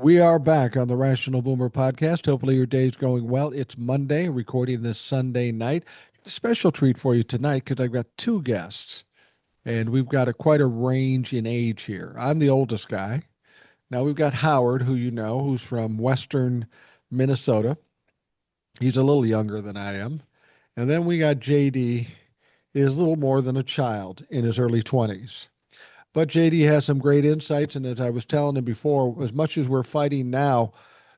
We are back on the Rational Boomer podcast. Hopefully, your day's going well. It's Monday, recording this Sunday night. A special treat for you tonight because I've got two guests, and we've got quite a range in age here. I'm the oldest guy. Now we've got Howard, who you know, who's from Western Minnesota. He's a little younger than I am. And then we got JD, is a little more than a child in his early 20s. But JD has some great insights, and as I was telling him before, as much as we're fighting now,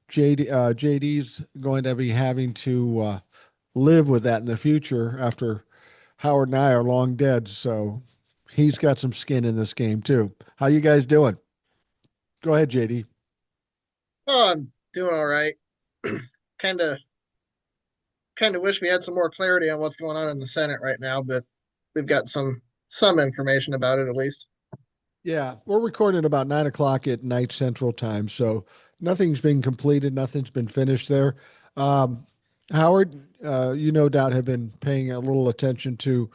JD's going to be having to live with that in the future after Howard and I are long dead. So he's got some skin in this game too. How you guys doing? Go ahead, JD. Oh, I'm doing all right. kind of kind of wish we had some more clarity on what's going on in the Senate right now, but we've got some information about it at least. Yeah, we're recording about 9 o'clock at night Central Time, so nothing's been completed, nothing's been finished there. Um, Howard, you no doubt have been paying a little attention to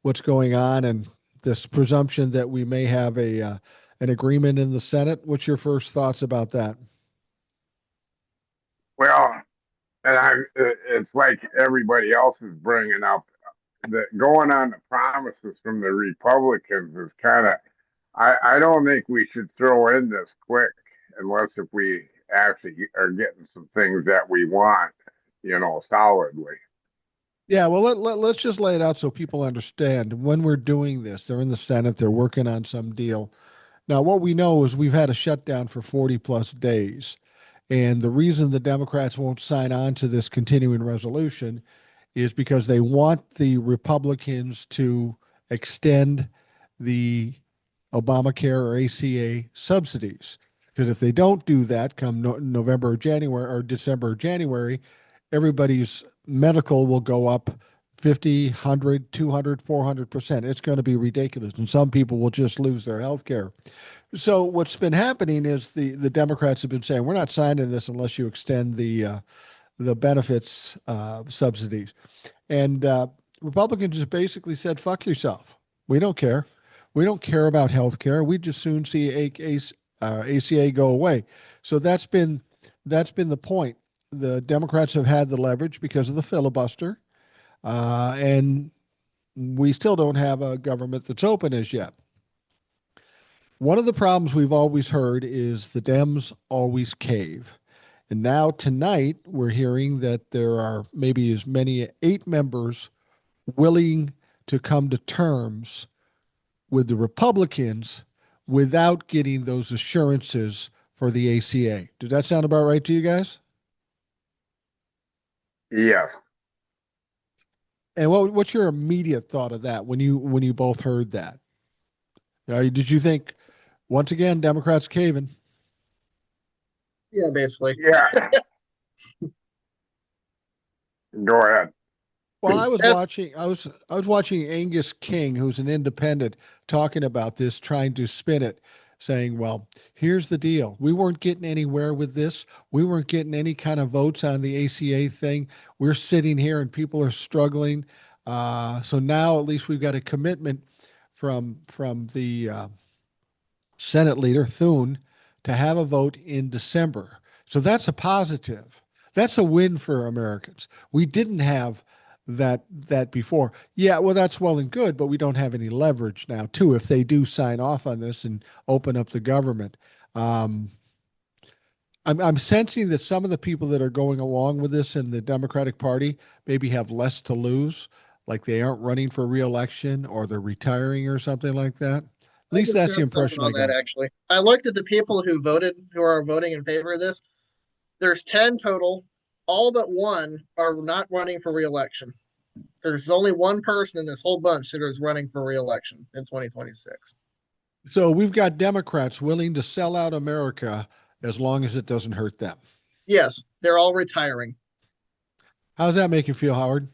what's going on and this presumption that we may have a an agreement in the Senate. What's your first thoughts about that? Well, it's like everybody else is bringing up that going on the promises from the Republicans is kind of, I don't think we should throw in this quick unless if we actually are getting some things that we want, solidly. Yeah, well, let's just lay it out so people understand. When we're doing this, they're in the Senate, they're working on some deal. Now, what we know is we've had a shutdown for 40 plus days. And the reason the Democrats won't sign on to this continuing resolution is because they want the Republicans to extend the Obamacare or ACA subsidies. Because if they don't do that come November or January or December or January, everybody's medical will go up 50, 100, 200, 400%. It's going to be ridiculous. And some people will just lose their health care. So what's been happening is the Democrats have been saying we're not signing this unless you extend the benefits subsidies, and Republicans just basically said fuck yourself. We don't care. We don't care about health care. We just soon see ACA go away. So that's been the point. The Democrats have had the leverage because of the filibuster, and we still don't have a government that's open as yet. One of the problems we've always heard is the Dems always cave. And now tonight, we're hearing that there are maybe as many 8 members willing to come to terms with the Republicans without getting those assurances for the ACA. Does that sound about right to you guys? Yes. And what's your immediate thought of that when you both heard that? Did you think once again Democrats caving? Yeah, basically. Yeah. Go ahead. Well, I was That's watching I was watching Angus King, who's an independent, talking about this, trying to spin it, saying, "Well, here's the deal. We weren't getting anywhere with this. We weren't getting any kind of votes on the ACA thing. We're sitting here and people are struggling. So now at least we've got a commitment from the Senate leader Thune to have a vote in December. So that's a positive. That's a win for Americans. We didn't have that before. Yeah, well, that's well and good, but we don't have any leverage now, too, if they do sign off on this and open up the government. Um, I'm sensing that some of the people that are going along with this in the Democratic Party maybe have less to lose, like they aren't running for reelection or they're retiring or something like that. At I least can that's the sense something impression I on that got. actually. I looked at the people who are voting in favor of this. There's 10 total. All but one are not running for reelection. There's only one person in this whole bunch that is running for reelection in 2026. So we've got Democrats willing to sell out America as long as it doesn't hurt them. Yes, they're all retiring. How does that make you feel, Howard?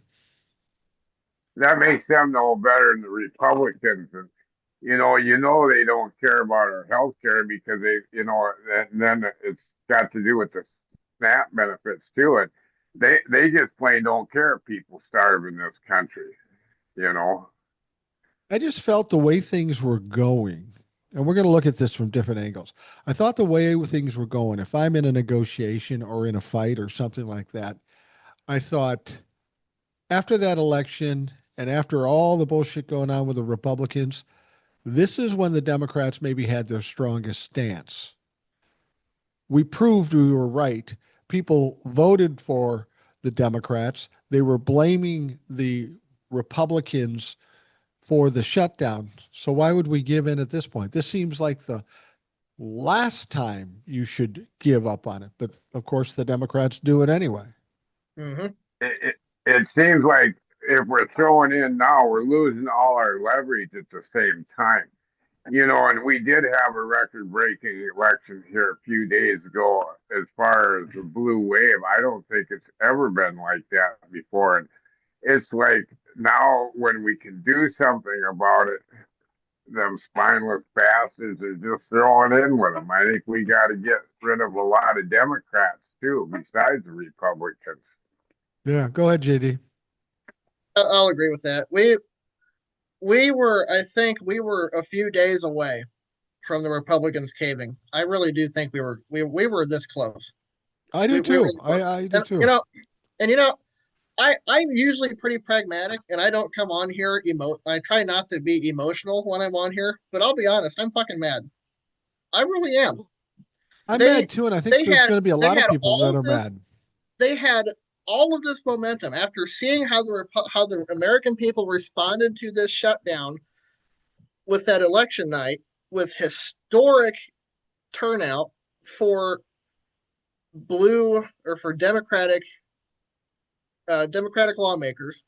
That makes them no better than the Republicans. And, they don't care about our health care because and then it's got to do with the SNAP benefits too. And they just plain don't care if people starve in this country, you know. I just felt the way things were going. and we're going to look at this from different angles. I thought the way things were going, if I'm in a negotiation or in a fight or something like that, I thought after that election and after all the bullshit going on with the Republicans, this is when the Democrats maybe had their strongest stance. We proved we were right. People voted for the Democrats. They were blaming the Republicans for the shutdown. So why would we give in at this point? This seems like the last time you should give up on it. But of course, the Democrats do it anyway. Mm-hmm. It seems like if we're throwing in now, we're losing all our leverage at the same time. And we did have a record breaking election here a few days ago as far as the blue wave. I don't think it's ever been like that before. And it's like now when we can do something about it, them spineless bastards are just throwing in with them. I think we got to get rid of a lot of Democrats too, besides the Republicans. Yeah, go ahead, JD. I'll agree with that. I think we were a few days away from the Republicans caving. I really do think we were this close. I do We too. really were. I do And too. I'm usually pretty pragmatic, and I don't come on here I try not to be emotional when I'm on here, but I'll be honest, I'm fucking mad. I really am. I'm They mad too, and I think they there's had going to be a they lot of had people all that of are this mad. they had all of this momentum after seeing how the American people responded to this shutdown with that election night with historic turnout for blue or for Democratic lawmakers.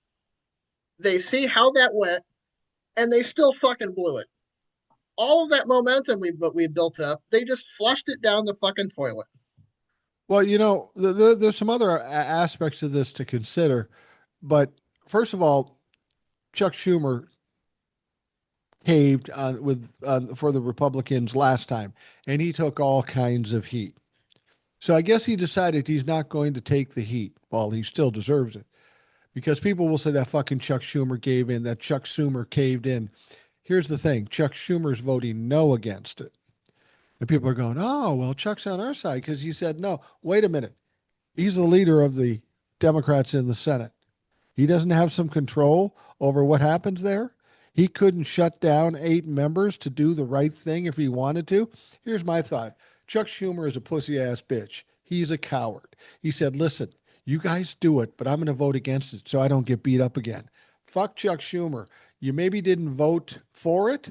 They see how that went, and they still fucking blew it. All of that momentum we built up, they just flushed it down the fucking toilet. Well, there's some other aspects of this to consider. But first of all, Chuck Schumer caved for the Republicans last time, and he took all kinds of heat. So I guess he decided he's not going to take the heat. Well, he still deserves it because people will say that fucking Chuck Schumer gave in, that Chuck Schumer caved in. Here's the thing: Chuck Schumer's voting no against it, and people are going, "Oh, well, Chuck's on our side because he said no." Wait a minute. He's the leader of the Democrats in the Senate. He doesn't have some control over what happens there. He couldn't shut down 8 members to do the right thing if he wanted to. Here's my thought: Chuck Schumer is a pussy ass bitch. He's a coward. He said, listen, you guys do it, but I'm going to vote against it so I don't get beat up again. Fuck Chuck Schumer. You maybe didn't vote for it,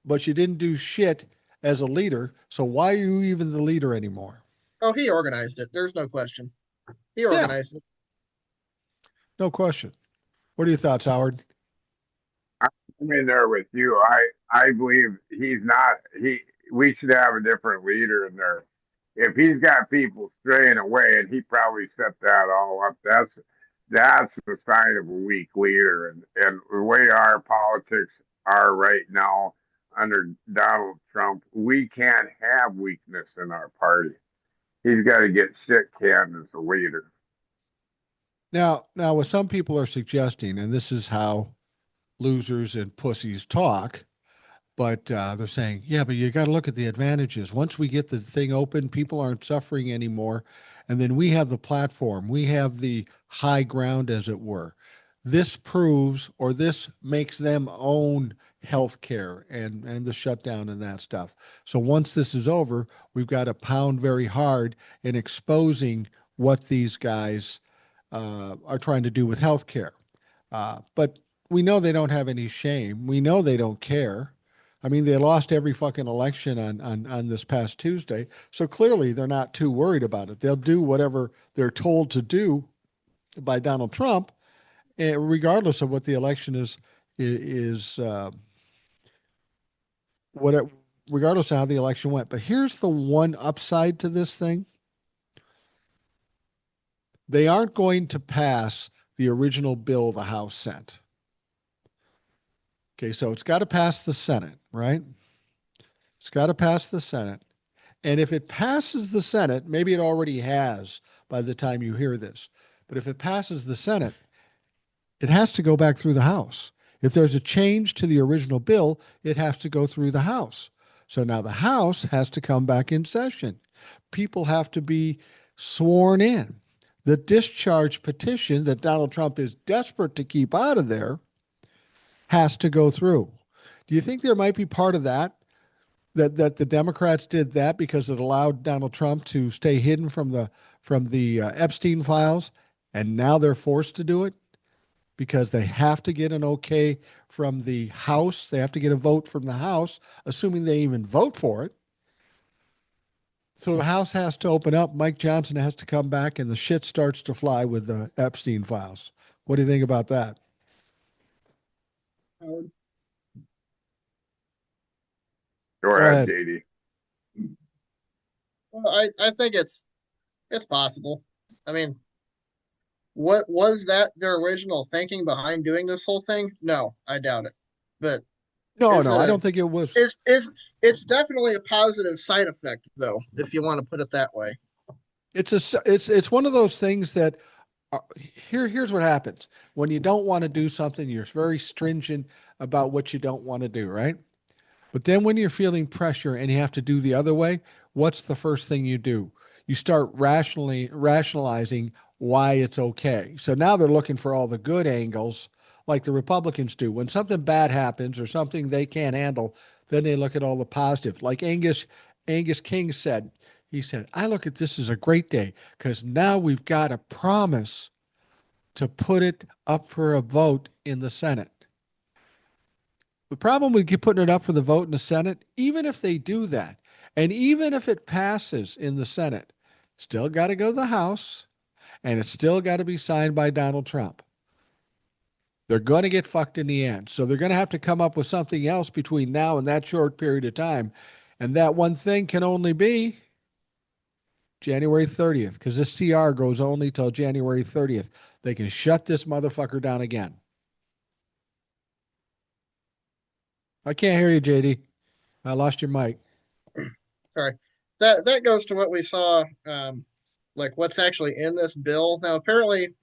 but you didn't do shit as a leader. So why are you even the leader anymore? Oh, he organized it. There's no question. He Yeah, organized it. no question. What are your thoughts, Howard? I'm in there with you. I believe he's not he. We should have a different leader in there. If he's got people straying away, and he probably set that all up, that's the sign of a weak leader. And the way our politics are right now under Donald Trump, we can't have weakness in our party. He's got to get shit canned as a leader. Now, what some people are suggesting, and this is how losers and pussies talk, but they're saying, yeah, but you got to look at the advantages. Once we get the thing open, people aren't suffering anymore. And then we have the platform, we have the high ground, as it were. This proves or this makes them own healthcare and the shutdown and that stuff. So once this is over, we've got to pound very hard in exposing what these guys are trying to do with healthcare. But we know they don't have any shame. We know they don't care. I mean, they lost every fucking election on this past Tuesday. So clearly they're not too worried about it. They'll do whatever they're told to do by Donald Trump, regardless of what the election is what it, regardless of how the election went. But here's the one upside to this thing: they aren't going to pass the original bill the House sent. Okay, so it's got to pass the Senate, right? It's got to pass the Senate. And if it passes the Senate, maybe it already has by the time you hear this, but if it passes the Senate, it has to go back through the House. If there's a change to the original bill, it has to go through the House. So now the House has to come back in session. People have to be sworn in. The discharge petition that Donald Trump is desperate to keep out of there has to go through. Do you think there might be part of that that the Democrats did that because it allowed Donald Trump to stay hidden from the Epstein files, and now they're forced to do it because they have to get an okay from the House. They have to get a vote from the House, assuming they even vote for it. So the House has to open up. Mike Johnson has to come back, and the shit starts to fly with the Epstein files. What do you think about that? Howard. Go Go ahead, ahead. JD. Well, I think it's possible. I mean, what was that their original thinking behind doing this whole thing? No, I doubt it. But No, is no, it I a don't think it was. is it's definitely a positive side effect though, if you want to put it that way. It's one of those things that here's what happens when you don't want to do something. You're very stringent about what you don't want to do, right? But then when you're feeling pressure and you have to do the other way, what's the first thing you do? You start rationalizing why it's okay. So now they're looking for all the good angles like the Republicans do. When something bad happens or something they can't handle, then they look at all the positive. Like Angus King said, he said, I look at this as a great day because now we've got a promise to put it up for a vote in the Senate. The problem with putting it up for the vote in the Senate, even if they do that, and even if it passes in the Senate, still got to go to the House, and it's still got to be signed by Donald Trump. They're going to get fucked in the end. So they're going to have to come up with something else between now and that short period of time. And that one thing can only be January 30th, because this CR goes only till January 30th. They can shut this motherfucker down again. I can't hear you, JD. I lost your mic. Sorry. That goes to what we saw, like what's actually in this bill. Now apparently,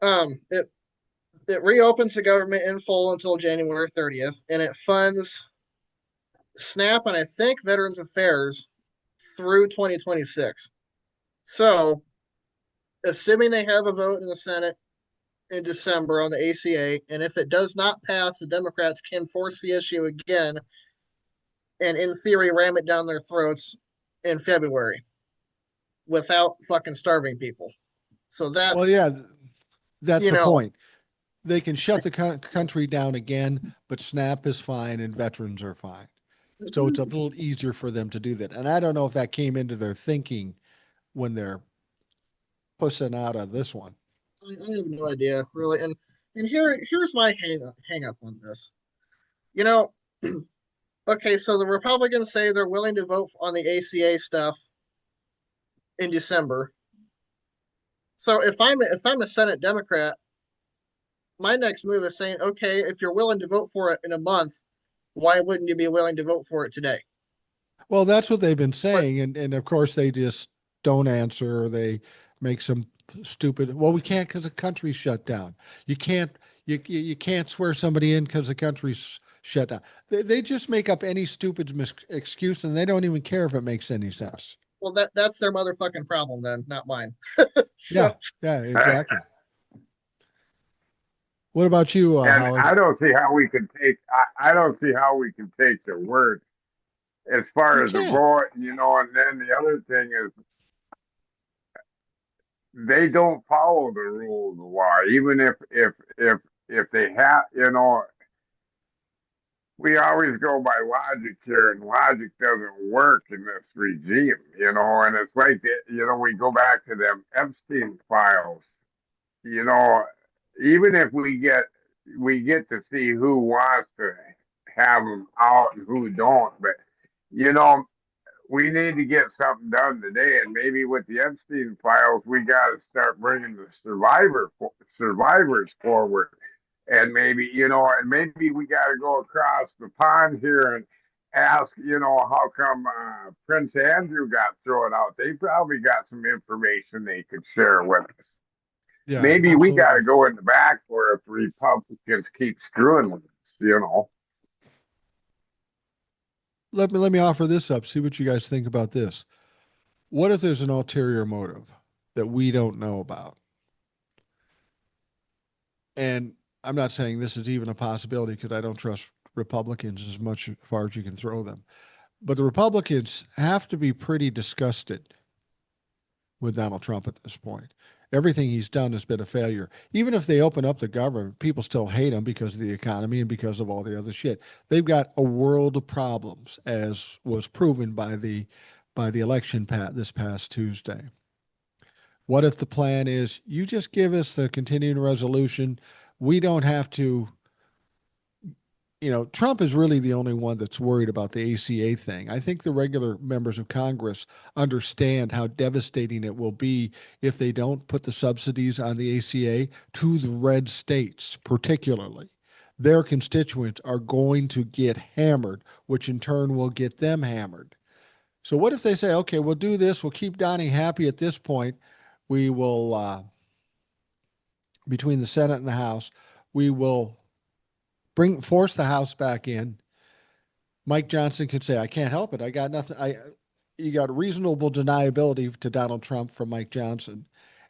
it reopens the government in full until January 30th, and it funds SNAP and I think Veterans Affairs through 2026. So, assuming they have a vote in the Senate in December on the ACA, and if it does not pass, the Democrats can force the issue again and, in theory, ram it down their throats in February without fucking starving people. So Well, that's, yeah, that's you the know, point. They can shut the country down again, but SNAP is fine and veterans are fine. So it's a little easier for them to do that. And I don't know if that came into their thinking when they're pushing out of this one. I have no idea really. And here's my hang up on this. You know, okay, so the Republicans say they're willing to vote on the ACA stuff in December. So if I'm a Senate Democrat, my next move is saying, okay, if you're willing to vote for it in a month, why wouldn't you be willing to vote for it today? Well, that's what they've been But saying. And of course, they just don't answer or they make some stupid, well, we can't because the country's shut down. You can't, you can't swear somebody in because the country's shut down. They just make up any stupid excuse and they don't even care if it makes any sense. well, that's their motherfucking problem then, not mine. So Yeah, yeah, exactly. What about you, And Howard? I don't see how we can take. I don't see how we can take their word as You far as the can't. vote. And then the other thing is they don't follow the rule of the law, even if they have. We always go by logic here, and logic doesn't work in this regime. And it's like we go back to them Epstein files. You know, even if we get to see who wants to have them out and who don't, but you know, we need to get something done today. And maybe with the Epstein files, we got to start bringing the survivors forward. And maybe we got to go across the pond here and ask, how come Prince Andrew got thrown out? They probably got some information they could share with us. Yeah, Maybe we got to absolutely. go in the back for if Republicans keep screwing with us. let me offer this up. See what you guys think about this. What if there's an ulterior motive that we don't know about? And I'm not saying this is even a possibility because I don't trust Republicans as much as far as you can throw them. But the Republicans have to be pretty disgusted with Donald Trump at this point. Everything he's done has been a failure. Even if they open up the government, people still hate him because of the economy and because of all the other shit. They've got a world of problems, as was proven by the election this past Tuesday. What if the plan is you just give us the continuing resolution? We don't have to, Trump is really the only one that's worried about the ACA thing. I think the regular members of Congress understand how devastating it will be if they don't put the subsidies on the ACA to the red states, particularly. Their constituents are going to get hammered, which in turn will get them hammered. So, what if they say, okay, we'll do this, we'll keep Donnie happy at this point, we will, between the Senate and the House, we will force the House back in. Mike Johnson could say, "I can't help it. I got nothing. You got reasonable deniability to Donald Trump from Mike Johnson."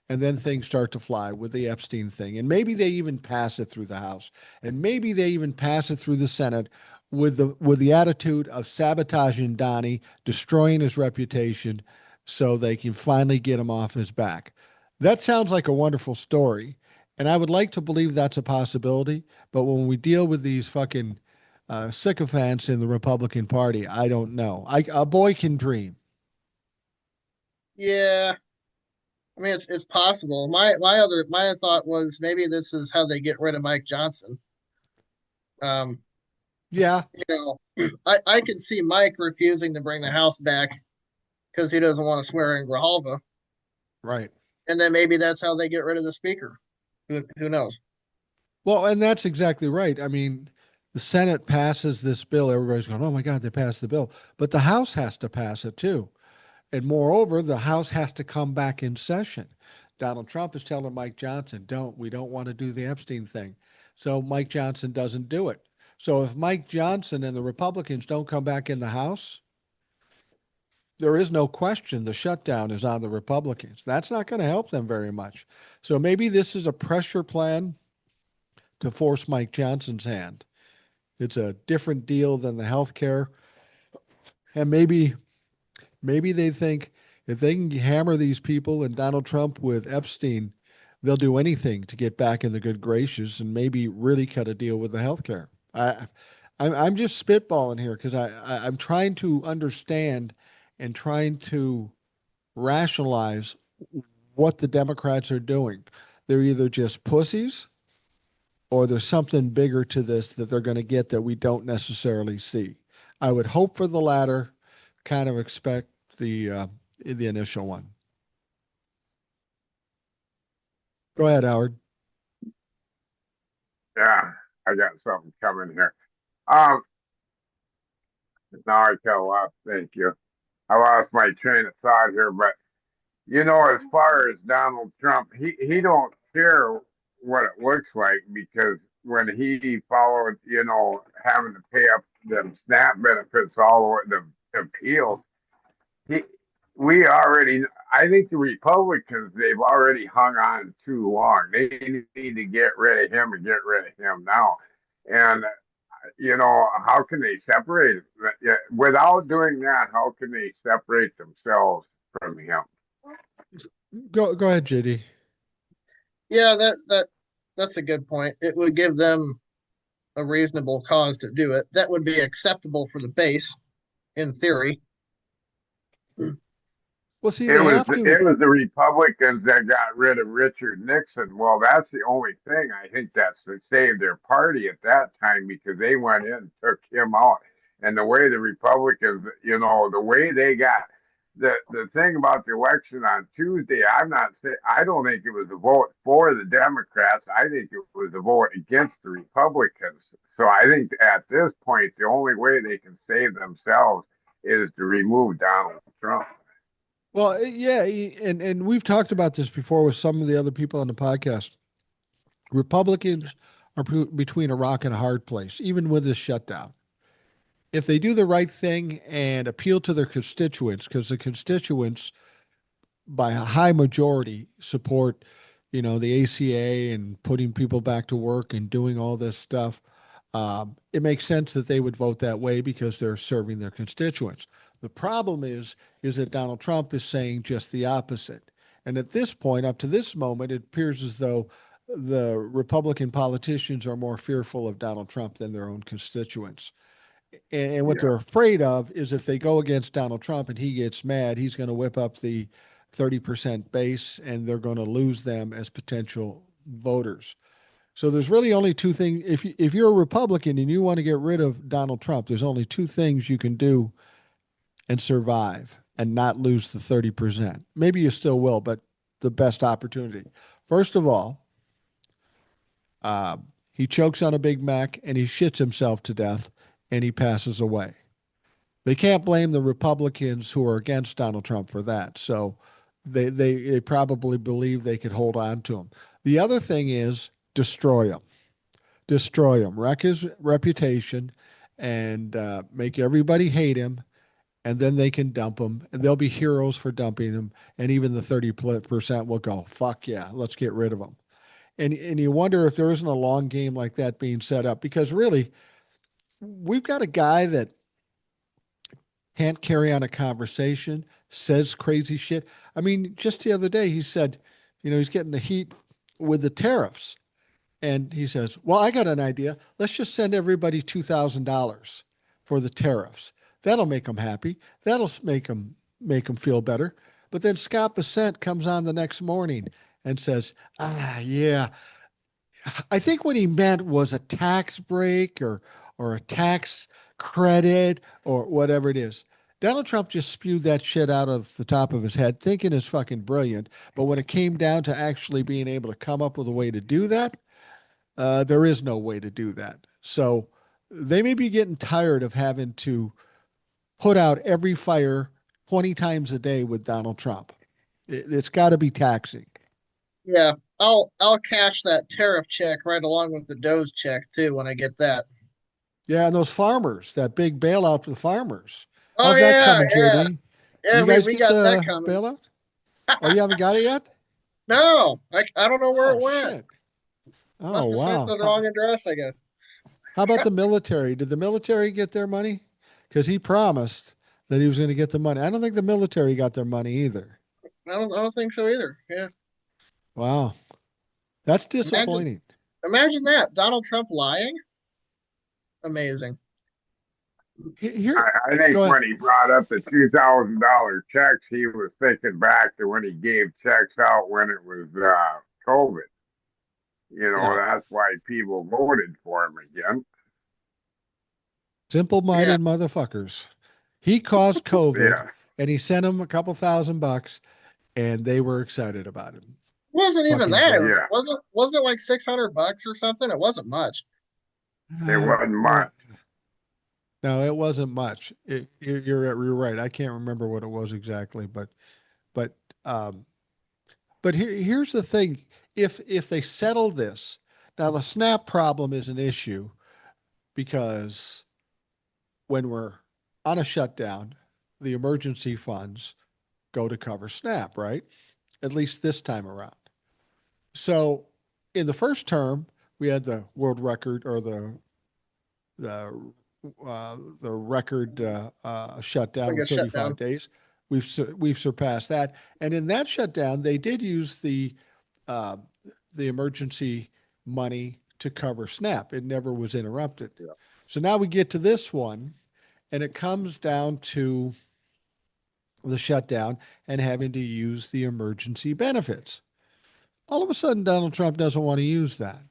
And then things start to fly with the Epstein thing. And maybe they even pass it through the House. And maybe they even pass it through the Senate with the attitude of sabotaging Donnie, destroying his reputation so they can finally get him off his back. That sounds like a wonderful story. And I would like to believe that's a possibility. But when we deal with these fucking sycophants in the Republican Party, I don't know. A boy can dream. Yeah, I mean it's possible. My thought was maybe this is how they get rid of Mike Johnson. Um, Yeah, you know, I could see Mike refusing to bring the House back because he doesn't want to swear in Grijalva, right. and then maybe that's how they get rid of the speaker. Who knows? Well, and that's exactly right. I mean, the Senate passes this bill. Everybody's going, oh my God, they passed the bill. But the House has to pass it too. And moreover, the House has to come back in session. Donald Trump is telling Mike Johnson, we don't want to do the Epstein thing. So Mike Johnson doesn't do it. So if Mike Johnson and the Republicans don't come back in the House, there is no question the shutdown is on the Republicans. That's not going to help them very much. So maybe this is a pressure plan to force Mike Johnson's hand. It's a different deal than the health care. And maybe they think if they can hammer these people and Donald Trump with Epstein, they'll do anything to get back in the good graces and maybe really cut a deal with the health care. I'm just spitballing here because I'm trying to understand and trying to rationalize what the Democrats are doing. They're either just pussies or there's something bigger to this that they're going to get that we don't necessarily see. I would hope for the latter, kind of expect the initial one. Go ahead, Howard. Yeah, I got something coming here. Um, now I got lost. Thank you. I lost my train of thought here, but as far as Donald Trump, he don't care what it looks like because when he followed, having to pay up the SNAP benefits all the appeals, he we already I think the Republicans they've already hung on too long. They need to get rid of him and get rid of him now. And how can they separate without doing that? How can they separate themselves from him? Go ahead, JD. Yeah, that's a good point. It would give them a reasonable cause to do it. That would be acceptable for the base, in theory. Well, see, It they was have to. it was the Republicans that got rid of Richard Nixon. Well, that's the only thing I think that's to save their party at that time because they went in and took him out. And the way the Republicans, the way they got the thing about the election on Tuesday, I don't think it was a vote for the Democrats. I think it was a vote against the Republicans. So I think at this point, the only way they can save themselves is to remove Donald Trump. Well, yeah, and we've talked about this before with some of the other people on the podcast. Republicans are between a rock and a hard place, even with this shutdown. if they do the right thing and appeal to their constituents, because the constituents by a high majority support, the ACA and putting people back to work and doing all this stuff. It makes sense that they would vote that way because they're serving their constituents. The problem is that Donald Trump is saying just the opposite. And at this point, up to this moment, it appears as though the Republican politicians are more fearful of Donald Trump than their own constituents. And what they're Yeah, afraid of is if they go against Donald Trump and he gets mad, he's going to whip up the 30% base and they're going to lose them as potential voters. So there's really only two things. If you're a Republican and you want to get rid of Donald Trump, there's only two things you can do and survive and not lose the 30%. Maybe you still will, but the best opportunity. First of all, he chokes on a Big Mac and he shits himself to death and he passes away. They can't blame the Republicans who are against Donald Trump for that. So they probably believe they could hold on to him. The other thing is destroy him, wreck his reputation, and make everybody hate him. And then they can dump him, and they'll be heroes for dumping him. And even the 30% will go, fuck yeah, let's get rid of him. And you wonder if there isn't a long game like that being set up because really, we've got a guy that can't carry on a conversation, says crazy shit. I mean, just the other day, he said, he's getting the heat with the tariffs. And he says, well, I got an idea. Let's just send everybody $2,000 for the tariffs. That'll make them happy. That'll make them feel better. But then Scott Bessent comes on the next morning and says, yeah, I think what he meant was a tax break or a tax credit or whatever it is. Donald Trump just spewed that shit out of the top of his head, thinking it's fucking brilliant. But when it came down to actually being able to come up with a way to do that, there is no way to do that. So they may be getting tired of having to put out every fire 20 times a day with Donald Trump. It's got to be taxing. Yeah, I'll cash that tariff check right along with the Doge check too when I get that. Yeah, and those farmers, that big bailout for the farmers. Oh How's that yeah, coming, yeah, JD? yeah. You We guys we get got that the coming. bailout? Oh, you haven't got it yet? No, I don't know where Oh, it went. shit. Oh, Must have sent wow. to the wrong address, I guess. How about the military? Did the military get their money? Because he promised that he was going to get the money. I don't think the military got their money either. I don't think so either. Yeah, Wow. That's imagine disappointing. imagine that Donald Trump lying. Amazing. Here, I think go ahead. when he brought up the $2,000 checks, he was thinking back to when he gave checks out when it was COVID. Yeah. That's why people voted for him again. Simple Yeah, minded motherfuckers. He caused COVID Yeah, and he sent them a couple $1,000 and they were excited about it. it wasn't even Fucking that. It jerk. was yeah, wasn't it like $600 or something? It wasn't much. it wasn't No, much. no, it wasn't much. You're right. I can't remember what it was exactly, but um, here's the thing: if they settle this, now the SNAP problem is an issue because when we're on a shutdown, the emergency funds go to cover SNAP, right? At least this time around. So in the first term, we had the world record or the the record shutdown Like a with 35 shutdown. days. We've surpassed that, and in that shutdown, they did use uh, the emergency money to cover SNAP. It never was interrupted. Yeah. So now we get to this one, and it comes down to the shutdown and having to use the emergency benefits. All of a sudden, Donald Trump doesn't want to use that.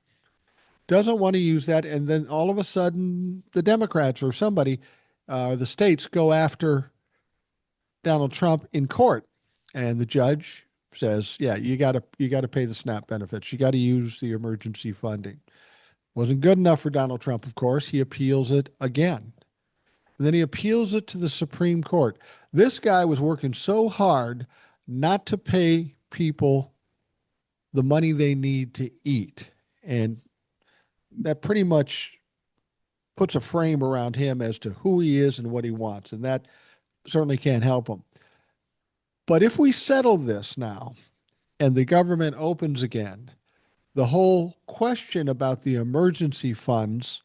Doesn't want to use that. And then all of a sudden, the Democrats or somebody, the states go after Donald Trump in court. And the judge says, yeah, you got to pay the SNAP benefits. You got to use the emergency funding. Wasn't good enough for Donald Trump, of course. He appeals it again. And then he appeals it to the Supreme Court. This guy was working so hard not to pay people the money they need to eat. And that pretty much puts a frame around him as to who he is and what he wants, and that certainly can't help him. But if we settle this now and the government opens again, the whole question about the emergency funds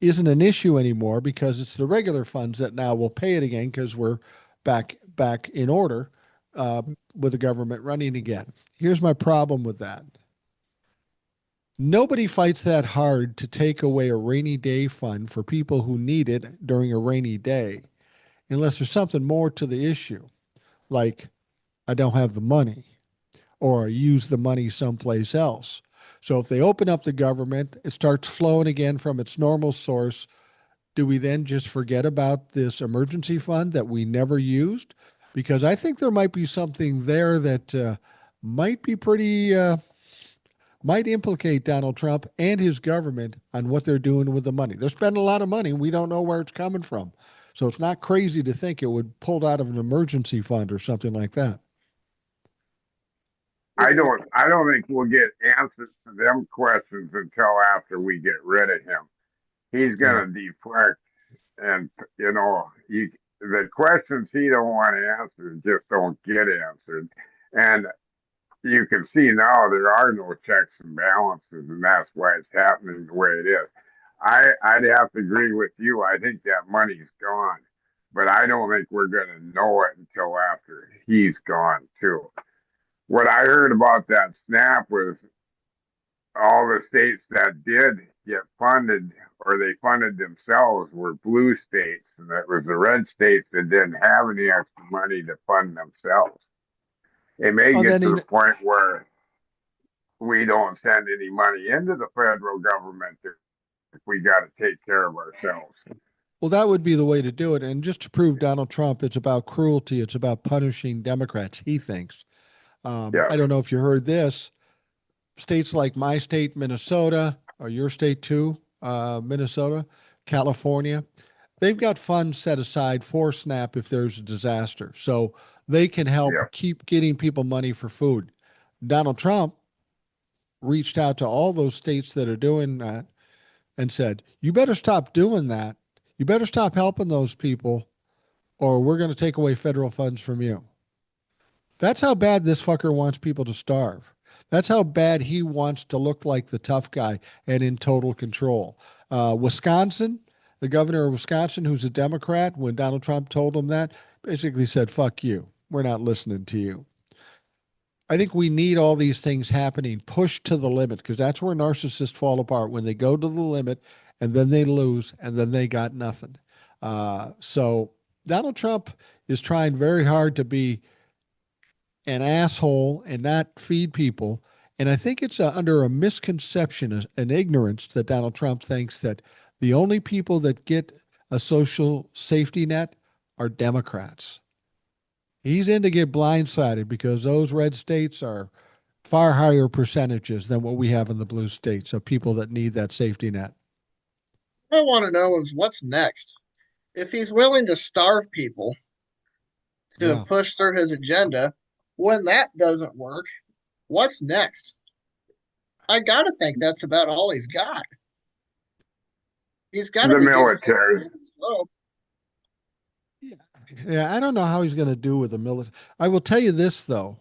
isn't an issue anymore because it's the regular funds that now will pay it again because we're back in order uh, with the government running again. Here's my problem with that. Nobody fights that hard to take away a rainy day fund for people who need it during a rainy day, unless there's something more to the issue, like I don't have the money or use the money someplace else. So if they open up the government, it starts flowing again from its normal source. Do we then just forget about this emergency fund that we never used? Because I think there might be something there that might be pretty, might implicate Donald Trump and his government on what they're doing with the money. They're spending a lot of money. We don't know where it's coming from. So it's not crazy to think it would pull out of an emergency fund or something like that. I don't think we'll get answers to them questions until after we get rid of him. He's Yeah. gonna deflect, and the questions he don't want to answer just don't get answered. And you can see now there are no checks and balances, and that's why it's happening the way it is. I'd have to agree with you. I think that money's gone, but I don't think we're going to know it until after he's gone too. What I heard about that snap was all the states that did get funded or they funded themselves were blue states, and that was the red states that didn't have any extra money to fund themselves. It may Oh, get then to he, the point where we don't send any money into the federal government if we got to take care of ourselves. well, that would be the way to do it. And just to prove Donald Trump, it's about cruelty. It's about punishing Democrats, he thinks. Yes. I don't know if you heard this. States like my state, Minnesota, or your state too, Minnesota, California, they've got funds set aside for SNAP if there's a disaster. So they can help Yes. keep getting people money for food. Donald Trump reached out to all those states that are doing that and said, you better stop doing that. You better stop helping those people, or we're going to take away federal funds from you. That's how bad this fucker wants people to starve. That's how bad he wants to look like the tough guy and in total control. Wisconsin, the governor of Wisconsin, who's a Democrat, when Donald Trump told him that, basically said, fuck you. We're not listening to you. I think we need all these things happening, pushed to the limit, because that's where narcissists fall apart when they go to the limit and then they lose and then they got nothing. So Donald Trump is trying very hard to be an asshole and not feed people. And I think it's under a misconception, an ignorance that Donald Trump thinks that the only people that get a social safety net are Democrats. He's in to get blindsided because those red states are far higher percentages than what we have in the blue states of people that need that safety net. What I want to know is what's next. If he's willing to starve people to Yeah. push through his agenda, when that doesn't work, what's next? I gotta think that's about all he's got. He's got to The be getting military. slow. Yeah. Yeah. I don't know how he's going to do with the military. I will tell you this, though.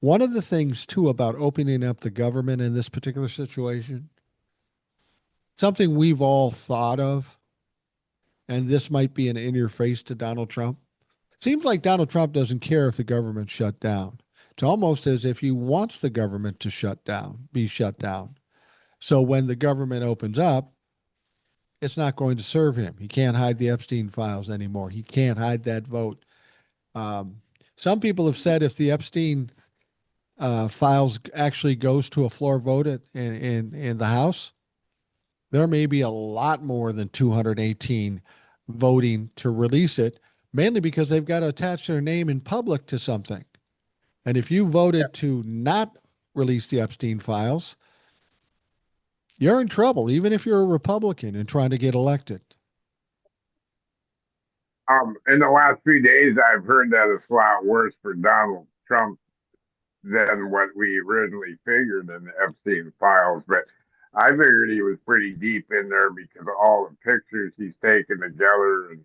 One of the things, too, about opening up the government in this particular situation, something we've all thought of, and this might be an in your face to Donald Trump. Seems like Donald Trump doesn't care if the government shut down. It's almost as if he wants the government to shut down, be shut down. So when the government opens up, it's not going to serve him. He can't hide the Epstein files anymore. He can't hide that vote. Um, some people have said if the Epstein files actually goes to a floor vote in the House, there may be a lot more than 218 voting to release it, mainly because they've got to attach their name in public to something. And if you Yeah. voted to not release the Epstein files, you're in trouble, even if you're a Republican and trying to get elected. In the last few days, I've heard that it's a lot worse for Donald Trump than what we originally figured in the Epstein files. But I figured he was pretty deep in there because of all the pictures he's taken together. And,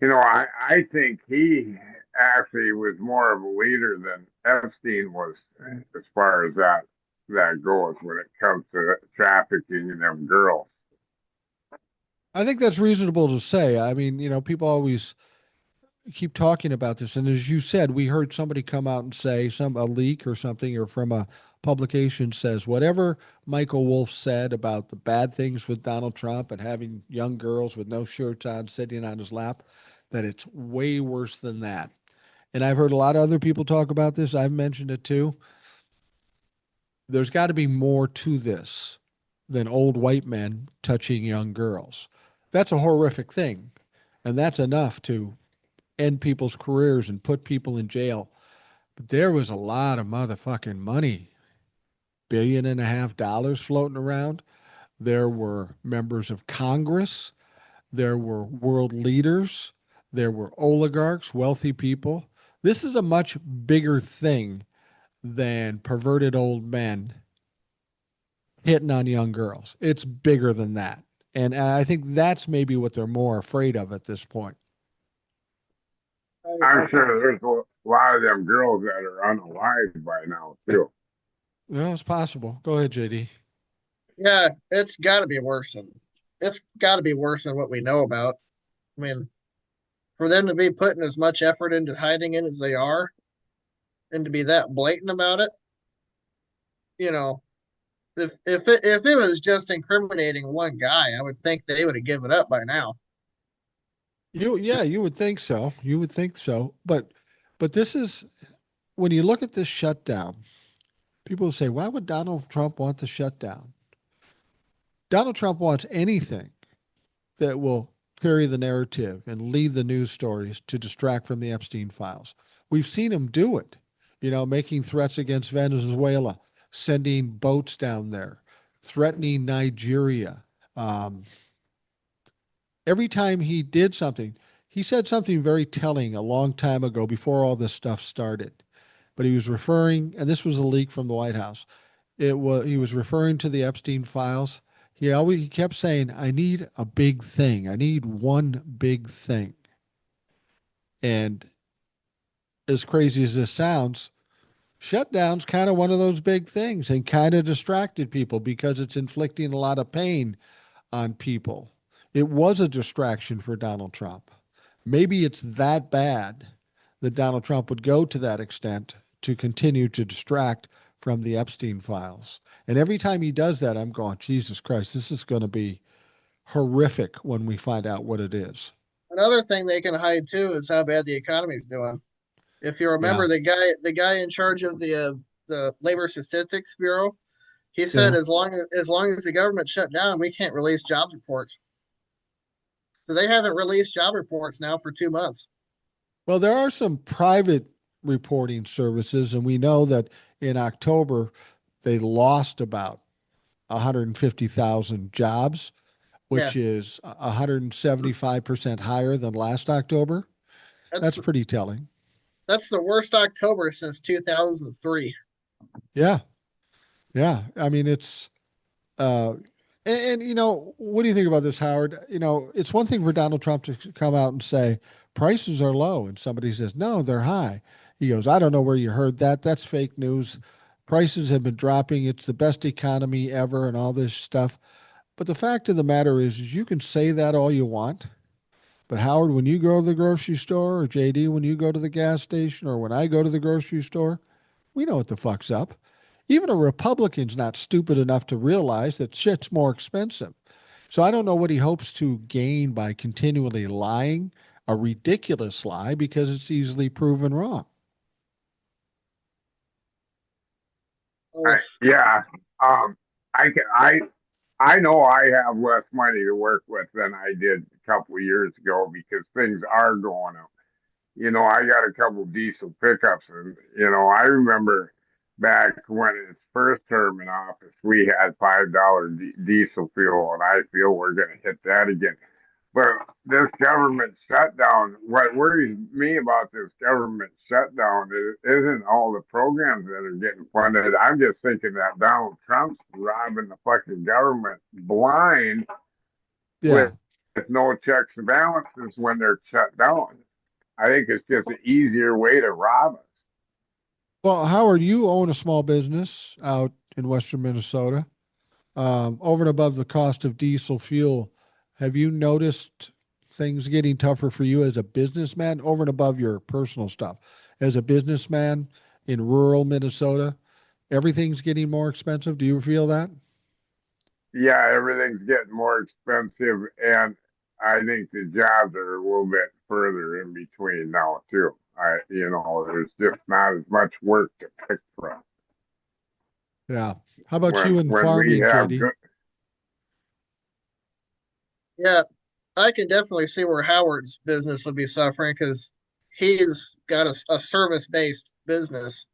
I think he actually was more of a leader than Epstein was as far as that goes when it comes to trafficking and them girls. I think that's reasonable to say. I mean, people always keep talking about this, and as you said, we heard somebody come out and say a leak or something, or from a publication says whatever Michael Wolff said about the bad things with Donald Trump and having young girls with no shirts on sitting on his lap, that it's way worse than that. And I've heard a lot of other people talk about this. I've mentioned it too. There's got to be more to this than old white men touching young girls. That's a horrific thing. And that's enough to end people's careers and put people in jail. But there was a lot of motherfucking money, $1.5 billion floating around. There were members of Congress. There were world leaders. There were oligarchs, wealthy people. This is a much bigger thing than perverted old men hitting on young girls. It's bigger than that. And I think that's maybe what they're more afraid of at this point. I'm sure there's a lot of them girls that are unalive by now too. Well, it's possible. Go ahead, JD. Yeah, it's got to be worse than what we know about. I mean, for them to be putting as much effort into hiding it as they are, and to be that blatant about it, you know, if it was just incriminating one guy, I would think they would have given up by now. Yeah, you would think so. You would think so. But this is when you look at this shutdown, people say, why would Donald Trump want the shutdown? Donald Trump wants anything that will carry the narrative and lead the news stories to distract from the Epstein files. We've seen him do it, making threats against Venezuela, sending boats down there, threatening Nigeria. Um, every time he did something, he said something very telling a long time ago before all this stuff started. But he was referring, and this was a leak from the White House. He was referring to the Epstein files. He kept saying, "I need a big thing. I need one big thing." And as crazy as this sounds, shutdown's kind of one of those big things and kind of distracted people because it's inflicting a lot of pain on people. It was a distraction for Donald Trump. Maybe it's that bad that Donald Trump would go to that extent to continue to distract from the Epstein files. And every time he does that, I'm going, Jesus Christ, this is going to be horrific when we find out what it is. Another thing they can hide too is how bad the economy's doing. If you Yeah. remember the guy in charge of the Labor Statistics Bureau, he said Yeah. as long as the government shut down, we can't release jobs reports. So they haven't released job reports now for 2 months. Well, there are some private reporting services, and we know that in October they lost about 150,000 jobs, Yeah, which is 175% higher than last October. that's That's pretty telling. that's the worst October since 2003. Yeah. Yeah. I mean, uh, what do you think about this, Howard? It's one thing for Donald Trump to come out and say prices are low, and somebody says, no, they're high. He goes, I don't know where you heard that. That's fake news. Prices have been dropping. It's the best economy ever, and all this stuff. But the fact of the matter is you can say that all you want. But Howard, when you go to the grocery store, or JD, when you go to the gas station, or when I go to the grocery store, we know what the fuck's up. Even a Republican's not stupid enough to realize that shit's more expensive. So I don't know what he hopes to gain by continually lying, a ridiculous lie, because it's easily proven wrong. Oh, Yeah, I can, I know I have less money to work with than I did a couple of years ago because things are going up. I got a couple diesel pickups, and I remember back when his first term in office, we had $5 diesel fuel, and I feel we're going to hit that again. But this government shutdown, what worries me about this government shutdown isn't all the programs that are getting funded. I'm just thinking that Donald Trump's robbing the fucking government blind Yeah. with no checks and balances when they're shut down. I think it's just an easier way to rob us. Well, Howard, you own a small business out in western Minnesota. Over and above the cost of diesel fuel, have you noticed things getting tougher for you as a businessman over and above your personal stuff? As a businessman in rural Minnesota, everything's getting more expensive. Do you feel that? Yeah, everything's getting more expensive, and I think the jobs are a little bit further in between now too. There's just not as much work to pick from. Yeah. How about When you in when we farming, have JD? good, Yeah, I can definitely see where Howard's business would be suffering because he's got a service based business,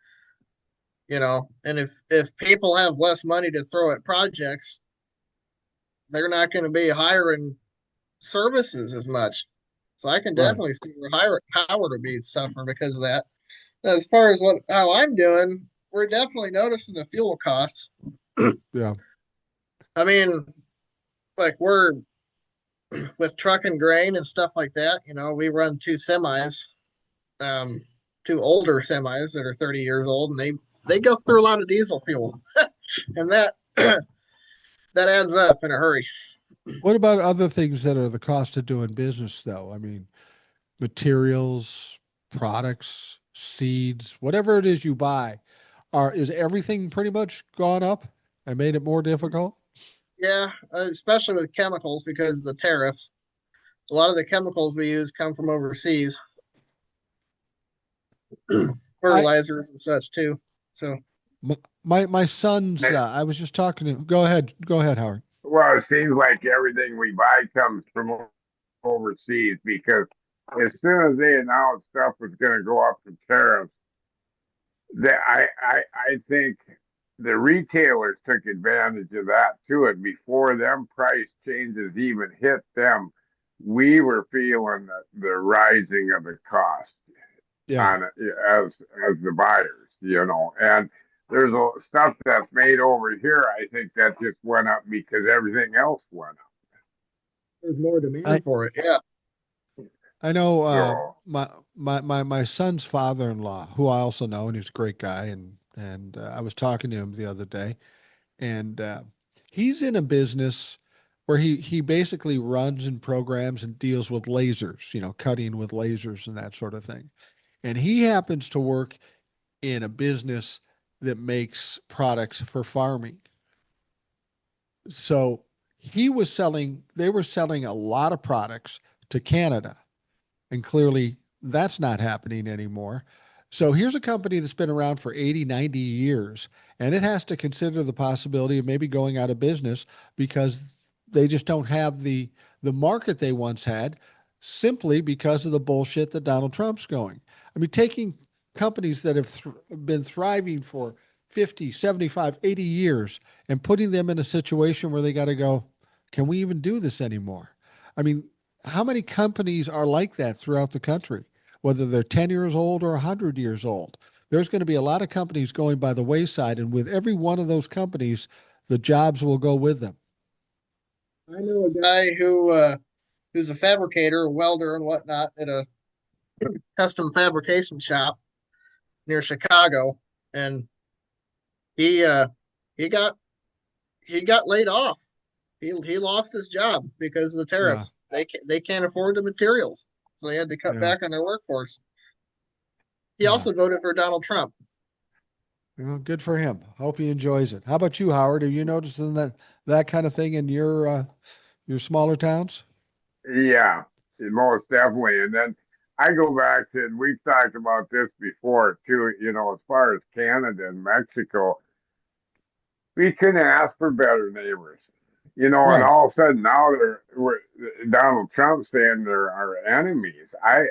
and if people have less money to throw at projects, they're not going to be hiring services as much. So I can Right. definitely see where Howard would be suffering because of that. As far as how I'm doing, we're definitely noticing the fuel costs. Yeah. I mean, like we're with trucking grain and stuff like that. We run two semis, um, two older semis that are 30 years old, and they go through a lot of diesel fuel, and that that adds up in a hurry. What about other things that are the cost of doing business, though? I mean, materials, products, seeds, whatever it is you buy, is everything pretty much gone up and made it more difficult? Yeah, especially with chemicals because of the tariffs. A lot of the chemicals we use come from overseas, I fertilizers and such too. So my son's. I was just talking to him. Go ahead, Howard. well, it seems like everything we buy comes from overseas because as soon as they announced stuff was going to go up in tariffs, that I think the retailers took advantage of that too. And before them price changes even hit them, we were feeling the rising of the cost Yeah, on as the buyers. And there's stuff that's made over here. I think that just went up because everything else went up. there's more I demand for it. Yeah. I know So my son's father-in-law, who I also know, and he's a great guy, and I was talking to him the other day, and he's in a business where he basically runs and programs and deals with lasers, cutting with lasers and that sort of thing. And he happens to work in a business that makes products for farming. So they were selling a lot of products to Canada. And clearly that's not happening anymore. So here's a company that's been around for 80, 90 years, and it has to consider the possibility of maybe going out of business because they just don't have the market they once had simply because of the bullshit that Donald Trump's going. I mean, taking companies that have been thriving for 50, 75, 80 years and putting them in a situation where they got to go, can we even do this anymore? I mean, how many companies are like that throughout the country, whether they're 10 years old or 100 years old? There's going to be a lot of companies going by the wayside, and with every one of those companies, the jobs will go with them. I know a guy who's a fabricator, a welder, and whatnot at a custom fabrication shop near Chicago, and he uh he got he got laid off. He lost his job because of the Yeah, tariffs. They can't afford the materials, so they had to cut yeah, back on their workforce. He yeah. also voted for Donald Trump. Well, good for him. Hope he enjoys it. How about you, Howard? Are you noticing that kind of thing in your smaller towns? yeah, most definitely. And then I go back to, and we've talked about this before too. As far as Canada and Mexico, we couldn't ask for better neighbors. And Right. all of a sudden now Donald Trump saying they're our enemies. I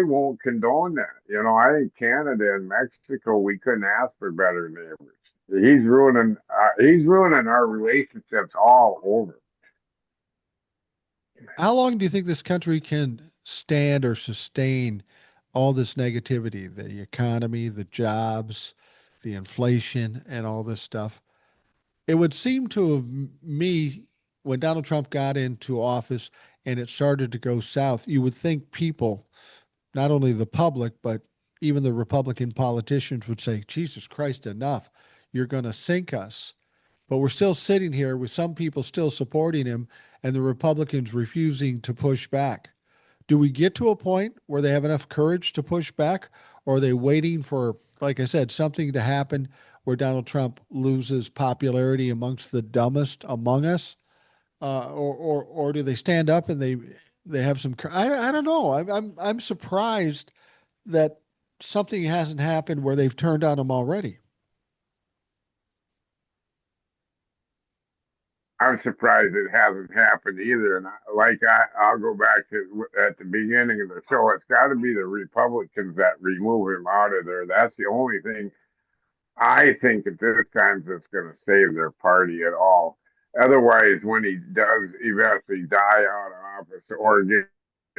won't condone that. I think Canada and Mexico, we couldn't ask for better neighbors. He's ruining our relationships all over. How long do you think this country can stand or sustain all this negativity, the economy, the jobs, the inflation, and all this stuff? It would seem to have me when Donald Trump got into office and it started to go south, you would think people, not only the public, but even the Republican politicians would say, Jesus Christ, enough. You're going to sink us. But we're still sitting here with some people still supporting him and the Republicans refusing to push back. Do we get to a point where they have enough courage to push back, or are they waiting for, like I said, something to happen where Donald Trump loses popularity amongst the dumbest among us, or do they stand up and they have some? I don't know. I'm surprised that something hasn't happened where they've turned on him already. I'm surprised it hasn't happened either. And I'll go back to at the beginning of the show. It's got to be the Republicans that remove him out of there. That's the only thing I think at this time that's going to save their party at all. Otherwise, when he does eventually die out of office or get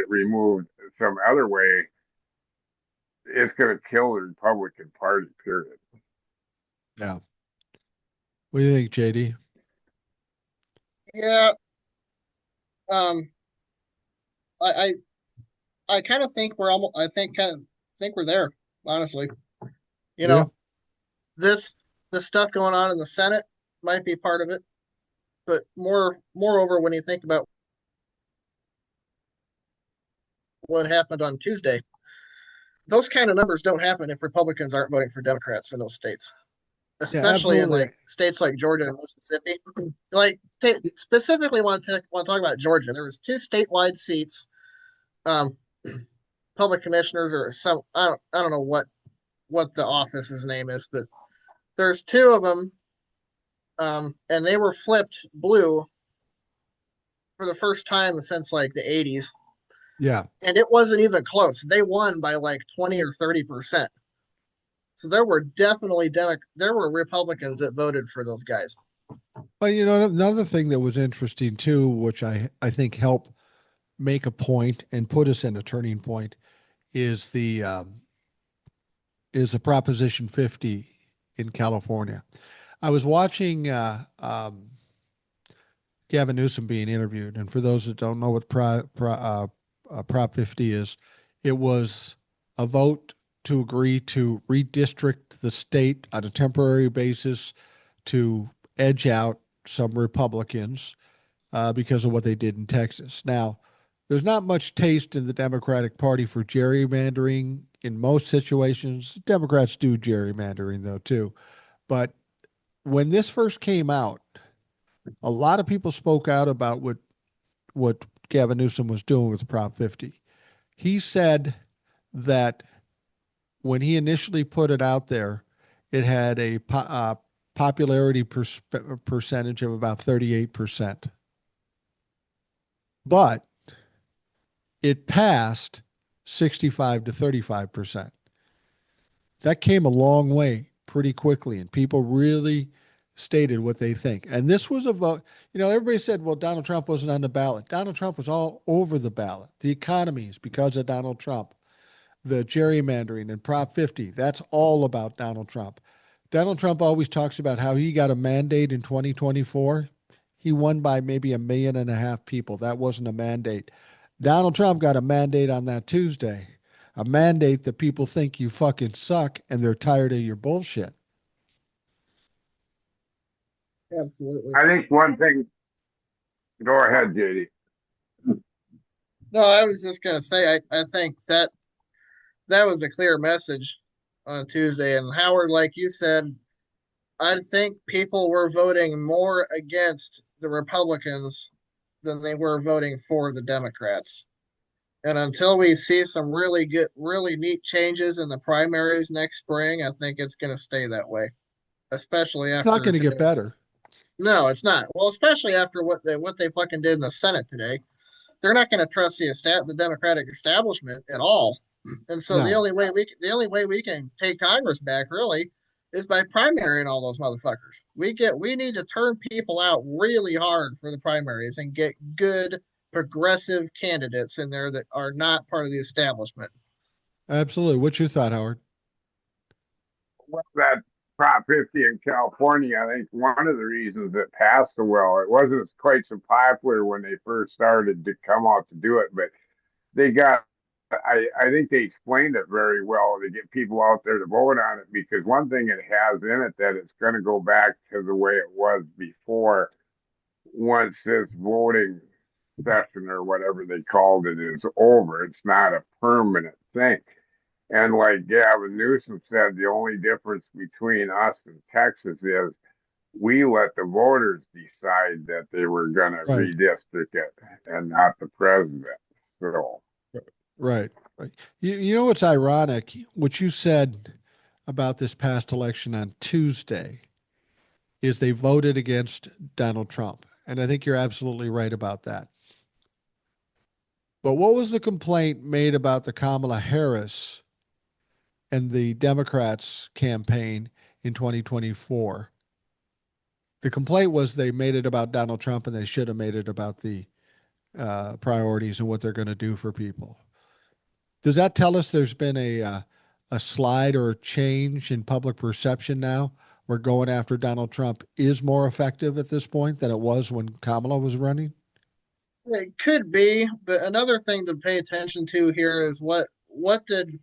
removed some other way, it's going to kill the Republican Party. Period. Yeah. What do you think, JD? Yeah, um, I I kind of think we're almost. I think kind of think we're there. Honestly, you Yeah. know, this the stuff going on in the Senate might be part of it, but moreover, when you think about what happened on Tuesday, those kind of numbers don't happen if Republicans aren't voting for Democrats in those states, Yeah, especially in absolutely. like states like Georgia and Mississippi. Like specifically want to talk about Georgia. There was two statewide seats, um, public commissioners or some I don't know what the office's name is, but there's two of them, and they were flipped blue for the first time since like the 80s, Yeah. and it wasn't even close. They won by like 20 or 30%. So there were definitely there were Republicans that voted for those guys. But you know, another thing that was interesting too, which I think helped make a point and put us in a turning point, is the Proposition 50 in California. I was watching Gavin Newsom being interviewed, and for those that don't know what Prop 50 is, it was a vote to agree to redistrict the state on a temporary basis to edge out some Republicans because of what they did in Texas. Now, there's not much taste in the Democratic Party for gerrymandering in most situations. Democrats do gerrymandering, though, too. But when this first came out, a lot of people spoke out about what Gavin Newsom was doing with Prop 50. He said that when he initially put it out there, it had a popularity percentage of about 38%. But it passed 65 to 35%. That came a long way pretty quickly, and people really stated what they think. And this was a vote, everybody said, well, Donald Trump wasn't on the ballot. Donald Trump was all over the ballot. The economy is because of Donald Trump. The gerrymandering and Prop 50, that's all about Donald Trump. Donald Trump always talks about how he got a mandate in 2024. He won by maybe 1.5 million people. That wasn't a mandate. Donald Trump got a mandate on that Tuesday, a mandate that people think you fucking suck and they're tired of your bullshit. Absolutely. I think one thing. Go ahead, JD. No, I was just gonna say I think that was a clear message on Tuesday. And Howard, like you said, I think people were voting more against the Republicans than they were voting for the Democrats. And until we see some really neat changes in the primaries next spring, I think it's going to stay that way, especially It's not after going to get today. better. No, it's not. Well, especially after what they fucking did in the Senate today. They're not going to trust the Democratic establishment at all. And so No. the only way we can take Congress back really is by primarying all those motherfuckers. We need to turn people out really hard for the primaries and get good progressive candidates in there that are not part of the establishment. Absolutely. What's your thought, Howard? That Prop 50 in California, I think one of the reasons it passed so well, it wasn't quite so popular when they first started to come out to do it, but they got, I think they explained it very well to get people out there to vote on it because one thing it has in it that it's going to go back to the way it was before once this voting session or whatever they called it is over. It's not a permanent thing. And like Gavin Newsom said, the only difference between us and Texas is we let the voters decide that they were going to Right. redistrict it and not the president. So, Right. Right. You know what's ironic? What you said about this past election on Tuesday is they voted against Donald Trump. And I think you're absolutely right about that. But what was the complaint made about the Kamala Harris and the Democrats campaign in 2024? The complaint was they made it about Donald Trump and they should have made it about the priorities and what they're going to do for people. Does that tell us there's been a slide or a change in public perception now where going after Donald Trump is more effective at this point than it was when Kamala was running? It could be, but another thing to pay attention to here is what did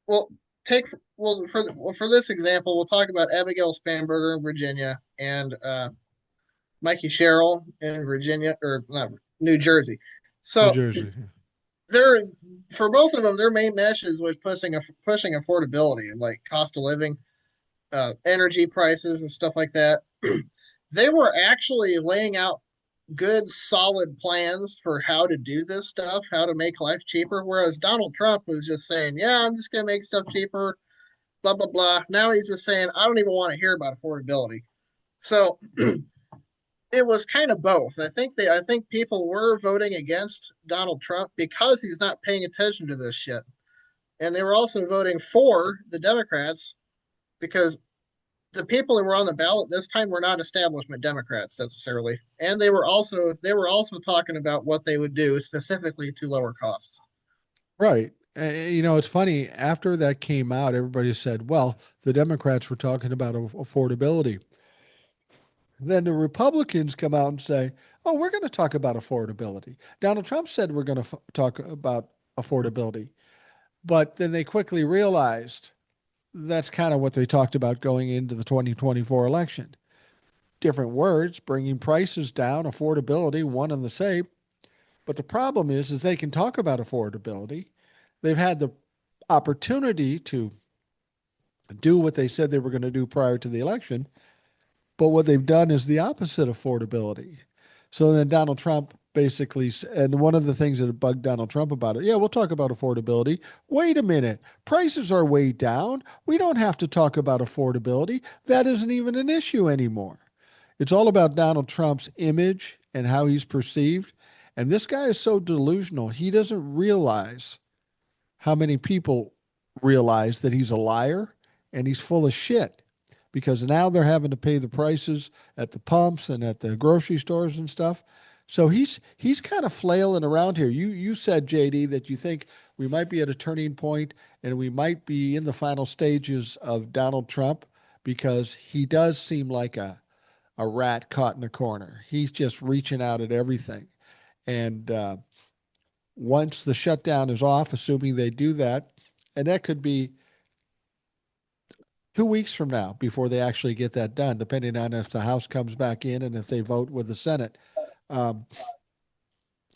well take for this example, we'll talk about Abigail Spanberger in Virginia and Mikey Sherrill in Virginia or not New Jersey. New So Jersey. they're for both of them, their main message was pushing affordability and like cost of living, energy prices and stuff like that. They were actually laying out good, solid plans for how to do this stuff, how to make life cheaper. Whereas Donald Trump was just saying, "Yeah, I'm just going to make stuff cheaper," blah blah blah. Now he's just saying, "I don't even want to hear about affordability." So it was kind of both. I think people were voting against Donald Trump because he's not paying attention to this shit. And they were also voting for the Democrats because the people that were on the ballot this time were not establishment Democrats necessarily. And they were also talking about what they would do specifically to lower costs. Right. It's funny. After that came out, everybody said, well, the Democrats were talking about affordability. Then the Republicans come out and say, oh, we're going to talk about affordability. Donald Trump said we're going to talk about affordability. But then they quickly realized that's kind of what they talked about going into the 2024 election. Different words, bringing prices down, affordability, one and the same. But the problem is they can talk about affordability. They've had the opportunity to do what they said they were going to do prior to the election, but what they've done is the opposite of affordability. So then Donald Trump basically, and one of the things that bugged Donald Trump about it, yeah, we'll talk about affordability. Wait a minute. Prices are way down. We don't have to talk about affordability. That isn't even an issue anymore. It's all about Donald Trump's image and how he's perceived. And this guy is so delusional, he doesn't realize how many people realize that he's a liar and he's full of shit because now they're having to pay the prices at the pumps and at the grocery stores and stuff. So he's kind of flailing around here. You said, JD, that you think we might be at a turning point and we might be in the final stages of Donald Trump because he does seem like a rat caught in a corner. He's just reaching out at everything. And once the shutdown is off, assuming they do that, and that could be 2 weeks from now before they actually get that done, depending on if the House comes back in and if they vote with the Senate. Um,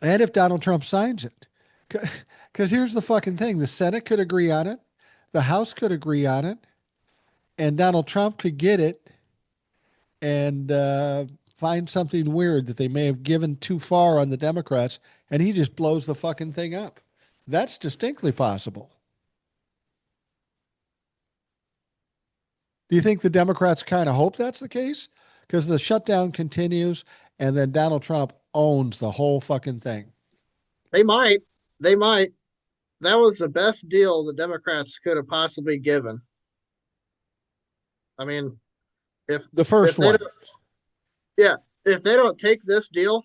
and if Donald Trump signs it. Because here's the fucking thing, the Senate could agree on it, the House could agree on it, and Donald Trump could get it and find something weird that they may have given too far on the Democrats, and he just blows the fucking thing up. That's distinctly possible. Do you think the Democrats kind of hope that's the case? Because the shutdown continues and then Donald Trump owns the whole fucking thing. They might. They might. That was the best deal the Democrats could have possibly given. I mean, if The if first they one. don't, yeah, if they don't take this deal,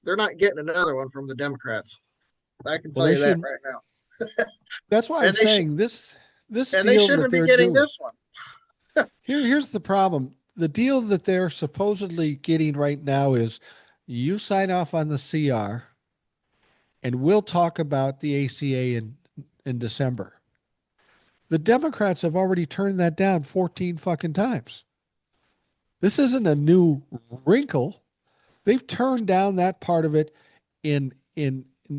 they're not getting another one from the Democrats. I can Well, tell they you that shouldn't. right now. That's why I'm And they should saying this and they deal that shouldn't be they're getting doing. this one. Here's the problem. The deal that they're supposedly getting right now is you sign off on the CR and we'll talk about the ACA in December. The Democrats have already turned that down 14 fucking times. This isn't a new wrinkle. They've turned down that part of it in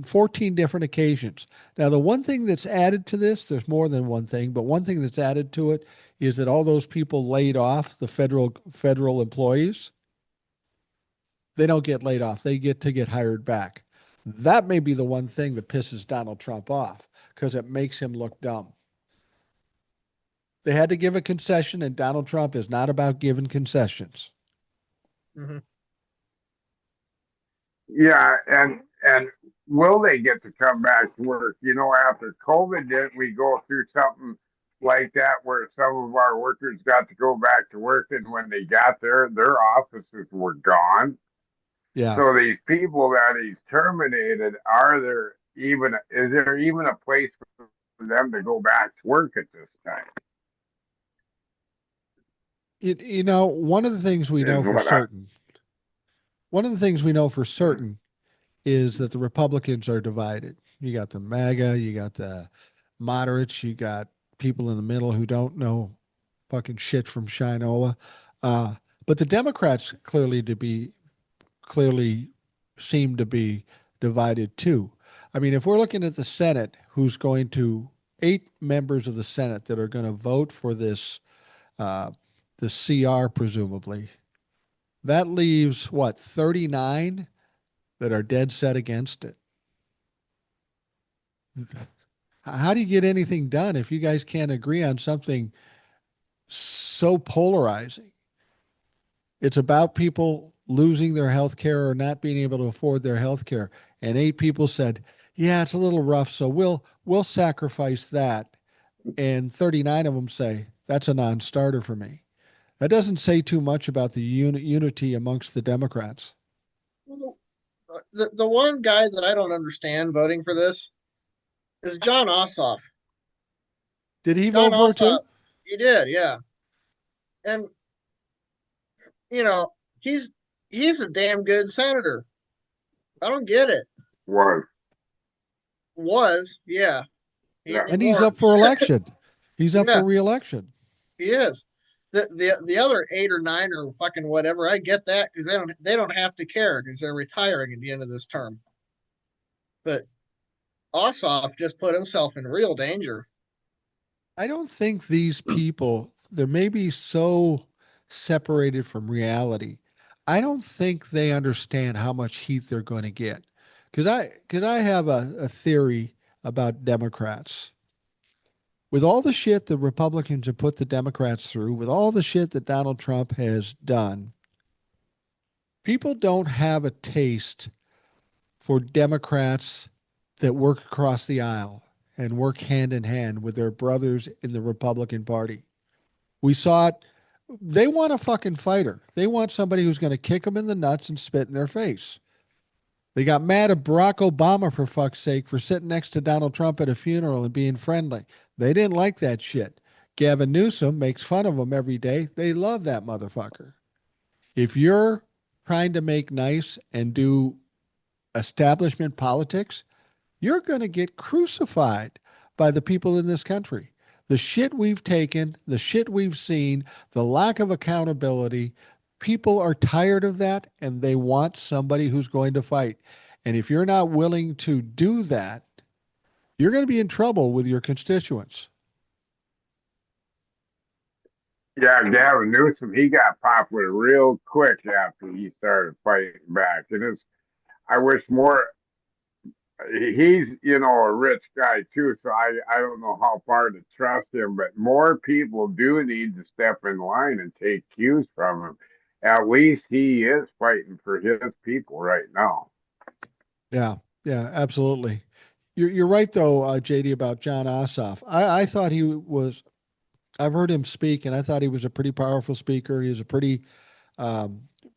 14 different occasions. Now, the one thing that's added to this, there's more than one thing, but one thing that's added to it is that all those people laid off, the federal employees, they don't get laid off. They get to get hired back. That may be the one thing that pisses Donald Trump off because it makes him look dumb. They had to give a concession, and Donald Trump is not about giving concessions. Mm-hmm. Yeah, and will they get to come back to work? You know, after COVID, didn't we go through something like that where some of our workers got to go back to work, and when they got there, their offices were gone. Yeah. So these people that he's terminated, are there even is there even a place for them to go back to work at this time? One of the things we Is know for what I certain, one of the things we know for certain is that the Republicans are divided. You got the MAGA, you got the moderates, you got people in the middle who don't know fucking shit from Shinola. Uh, but the Democrats clearly seem to be divided too. I mean, if we're looking at the Senate, who's going to 8 members of the Senate that are going to vote for uh, the CR, presumably, that leaves what 39 that are dead set against it. How do you get anything done if you guys can't agree on something so polarizing? It's about people losing their health care or not being able to afford their health care. And 8 people said, yeah, it's a little rough, so we'll sacrifice that. And 39 of them say, that's a non-starter for me. That doesn't say too much about the unity amongst the Democrats. The one guy that I don't understand voting for this is John Ossoff. Did he John vote for it Ossoff, too? he did, yeah. And you know, he's he's a damn good senator. I don't get it. was. Was, yeah. He, Yeah. he And he's up won. for election. He's up for Yeah, reelection. he is. The other 8 or 9 or fucking whatever, I get that because they don't have to care because they're retiring at the end of this term. But Ossoff just put himself in real danger. I don't think these people, they're maybe so separated from reality. I don't think they understand how much heat they're going to get. Because I have a theory about Democrats. With all the shit the Republicans have put the Democrats through, with all the shit that Donald Trump has done, people don't have a taste for Democrats that work across the aisle and work hand in hand with their brothers in the Republican Party. We saw it. They want a fucking fighter. They want somebody who's going to kick them in the nuts and spit in their face. They got mad at Barack Obama, for fuck's sake, for sitting next to Donald Trump at a funeral and being friendly. They didn't like that shit. Gavin Newsom makes fun of them every day. They love that motherfucker. If you're trying to make nice and do establishment politics, you're going to get crucified by the people in this country. The shit we've taken, the shit we've seen, the lack of accountability, people are tired of that and they want somebody who's going to fight. And if you're not willing to do that, you're going to be in trouble with your constituents. Yeah, Gavin Newsom, he got popular real quick after he started fighting back. And it's, I wish more, he's, a rich guy too, so I don't know how far to trust him, but more people do need to step in line and take cues from him. At least he is fighting for his people right now. Yeah, yeah, absolutely. You're right though, JD, about John Ossoff. I thought he was. I've heard him speak, and I thought he was a pretty powerful speaker. He was a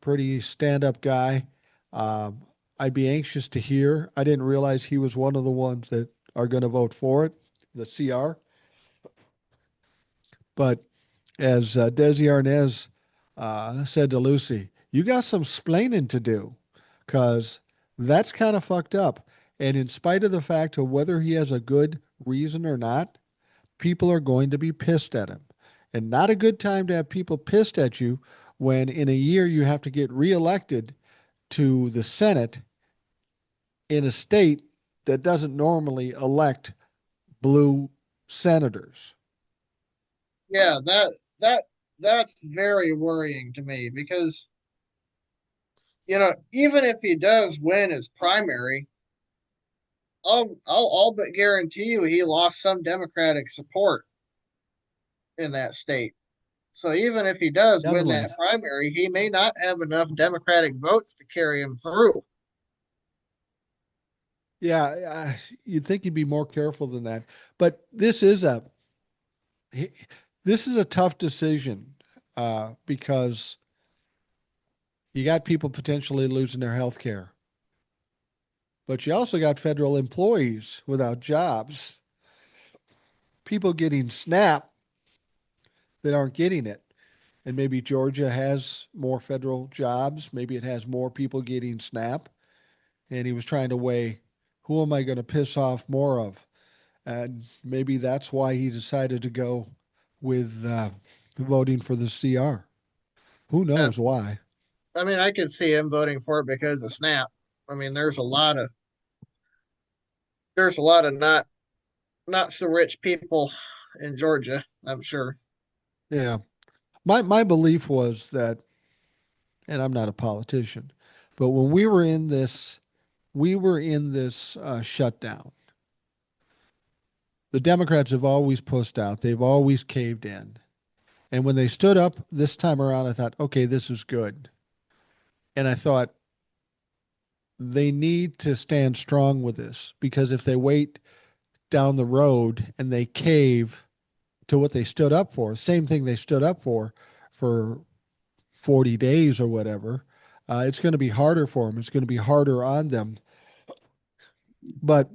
pretty stand up guy. Um, I'd be anxious to hear. I didn't realize he was one of the ones that are going to vote for it, the CR. But as Desi Arnaz said to Lucy, you got some splaining to do because that's kind of fucked up. And in spite of the fact of whether he has a good reason or not, people are going to be pissed at him. And not a good time to have people pissed at you when in a year you have to get reelected to the Senate in a state that doesn't normally elect blue senators. Yeah, that's very worrying to me because even if he does win his primary, I'll but guarantee you he lost some Democratic support in that state. So even if he does win Definitely. that primary, he may not have enough Democratic votes to carry him through. Yeah, you'd think he'd be more careful than that. But this is a tough decision because you got people potentially losing their health care, but you also got federal employees without jobs, people getting SNAP that aren't getting it. And maybe Georgia has more federal jobs. Maybe it has more people getting SNAP. And he was trying to weigh who am I going to piss off more of? And maybe that's why he decided to go with voting for the CR. Who Uh, knows why? I mean, I could see him voting for it because of SNAP. I mean, there's a lot of not so rich people in Georgia. I'm sure. Yeah. My belief was that, and I'm not a politician, but when we were in this shutdown. The Democrats have always pushed out. They've always caved in. And when they stood up this time around, I thought, okay, this is good. And I thought they need to stand strong with this because if they wait down the road and they cave to what they stood up for, same thing they stood up for 40 days or whatever, it's going to be harder for them. It's going to be harder on them. But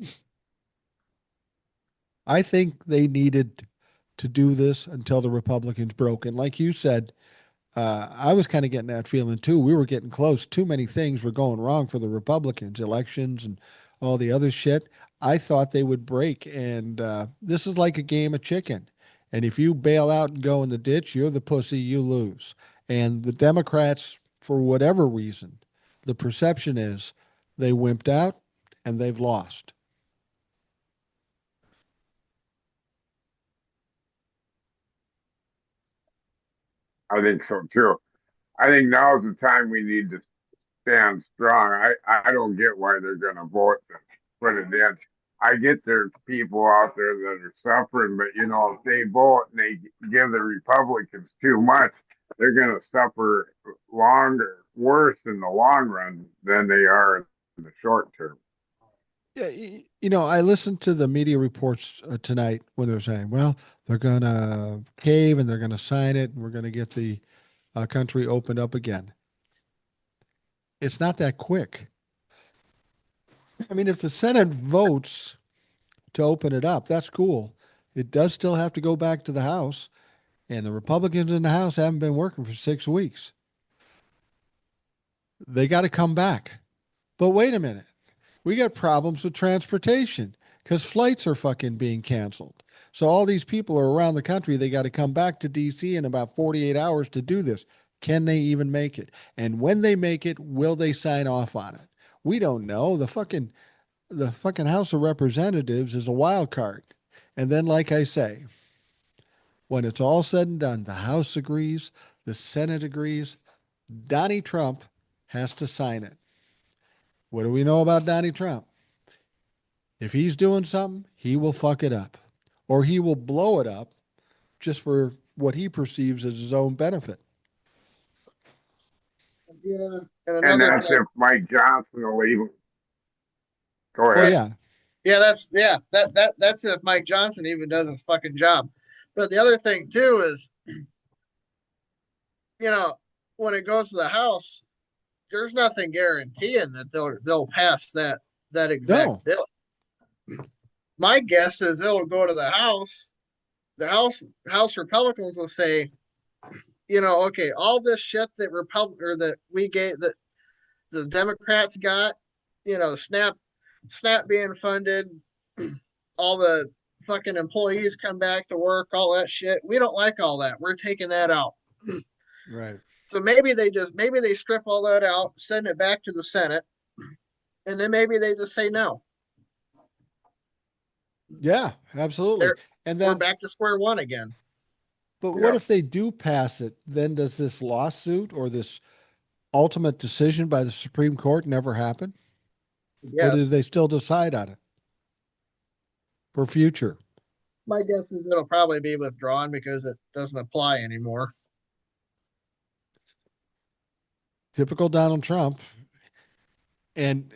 I think they needed to do this until the Republicans broke. And like you said, I was kind of getting that feeling too. We were getting close. Too many things were going wrong for the Republicans, elections and all the other shit. I thought they would break, and this is like a game of chicken. And if you bail out and go in the ditch, you're the pussy. You lose. And the Democrats, for whatever reason, the perception is they wimped out and they've lost. I think so too. I think now's the time we need to stand strong. I don't get why they're going to vote to put it in. I get there's people out there that are suffering, but if they vote and they give the Republicans too much, they're going to suffer longer, worse in the long run than they are in the short term. Yeah, I listened to the media reports tonight when they're saying, well, they're going to cave and they're going to sign it and we're going to get the country opened up again. It's not that quick. I mean, if the Senate votes to open it up, that's cool. It does still have to go back to the House, and the Republicans in the House haven't been working for 6 weeks. They got to come back. But wait a minute. We got problems with transportation because flights are fucking being canceled. So all these people are around the country. They got to come back to DC in about 48 hours to do this. Can they even make it? And when they make it, will they sign off on it? We don't know. The fucking House of Representatives is a wild card. And then, like I say, when it's all said and done, the House agrees, the Senate agrees, Donnie Trump has to sign it. What do we know about Donnie Trump? If he's doing something, he will fuck it up or he will blow it up just for what he perceives as his own benefit. Yeah. And And another that's thing, if Mike Johnson will even go Well, ahead. yeah. yeah, that's if Mike Johnson even does his fucking job. But the other thing too is, you know, when it goes to the House, there's nothing guaranteeing that they'll pass that exact No. bill. My guess is it'll go to the House. The House Republicans will say, okay, all this shit that that we gave that the Democrats got, SNAP being funded, all the fucking employees come back to work, all that shit. We don't like all that. We're taking that out. Right. So maybe they strip all that out, send it back to the Senate, and then maybe they just say no. Yeah, absolutely. They're, And we're then, back to square one again. but what Yeah. if they do pass it? Then does this lawsuit or this ultimate decision by the Supreme Court never happen? Or do Yes, they still decide on it for future? my guess is it'll probably be withdrawn because it doesn't apply anymore. Typical Donald Trump. And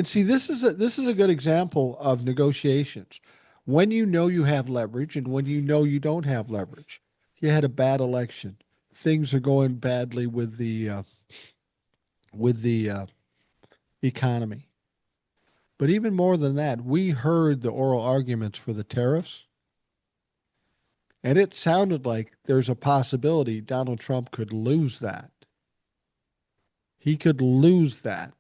see, this is a good example of negotiations. When you know you have leverage and when you know you don't have leverage. You had a bad election. Things are going badly with the economy. But even more than that, we heard the oral arguments for the tariffs, and it sounded like there's a possibility Donald Trump could lose that. He could lose that,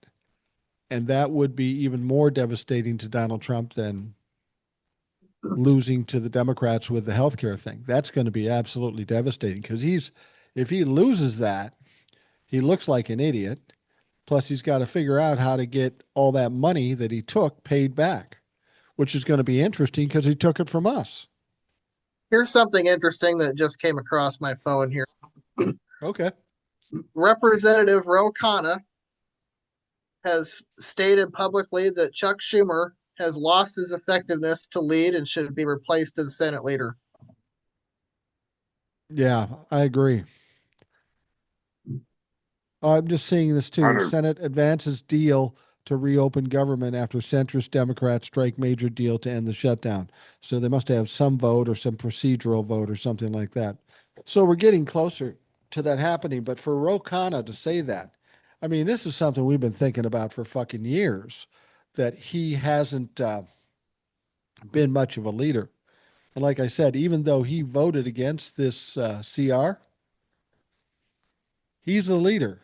and that would be even more devastating to Donald Trump than losing to the Democrats with the healthcare thing. That's going to be absolutely devastating because if he loses that, he looks like an idiot. Plus, he's got to figure out how to get all that money that he took paid back, which is going to be interesting because he took it from us. Here's something interesting that just came across my phone here. Okay. Representative Ro Khanna has stated publicly that Chuck Schumer has lost his effectiveness to lead and should be replaced as Senate leader. Yeah, I agree. I'm just seeing this too. 100. Senate advances deal to reopen government after centrist Democrats strike major deal to end the shutdown. So they must have some vote or some procedural vote or something like that. So we're getting closer to that happening. But for Ro Khanna to say that, I mean, this is something we've been thinking about for fucking years, that he hasn't been much of a leader. And like I said, even though he voted against this CR, he's the leader.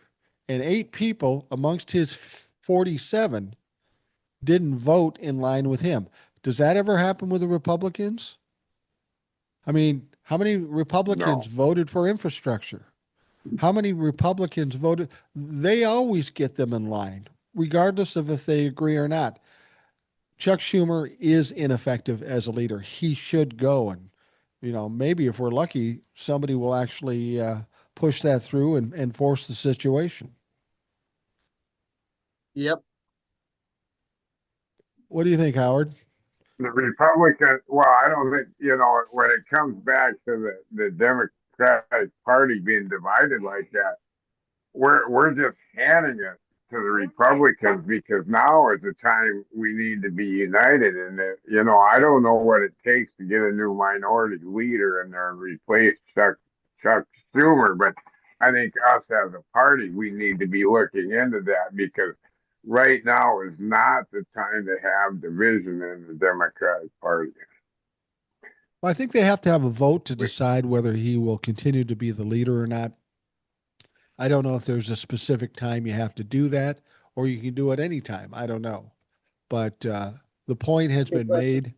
And 8 people amongst his 47 didn't vote in line with him. Does that ever happen with the Republicans? I mean, how many Republicans No. voted for infrastructure? How many Republicans voted? They always get them in line, regardless of if they agree or not. Chuck Schumer is ineffective as a leader. He should go. And, maybe if we're lucky, somebody will actually push that through and force the situation. Yep. What do you think, Howard? The Republican, well, I don't think, when it comes back to the Democratic Party being divided like that, we're just handing it to the Republicans because now is the time we need to be united. And I don't know what it takes to get a new minority leader in there and replace Chuck Schumer, but I think us as a party we need to be looking into that because right now is not the time to have division in the Democratic Party. Well, I think they have to have a vote to We, decide whether he will continue to be the leader or not. I don't know if there's a specific time you have to do that or you can do it anytime. I don't know. But the point has Good been question. made.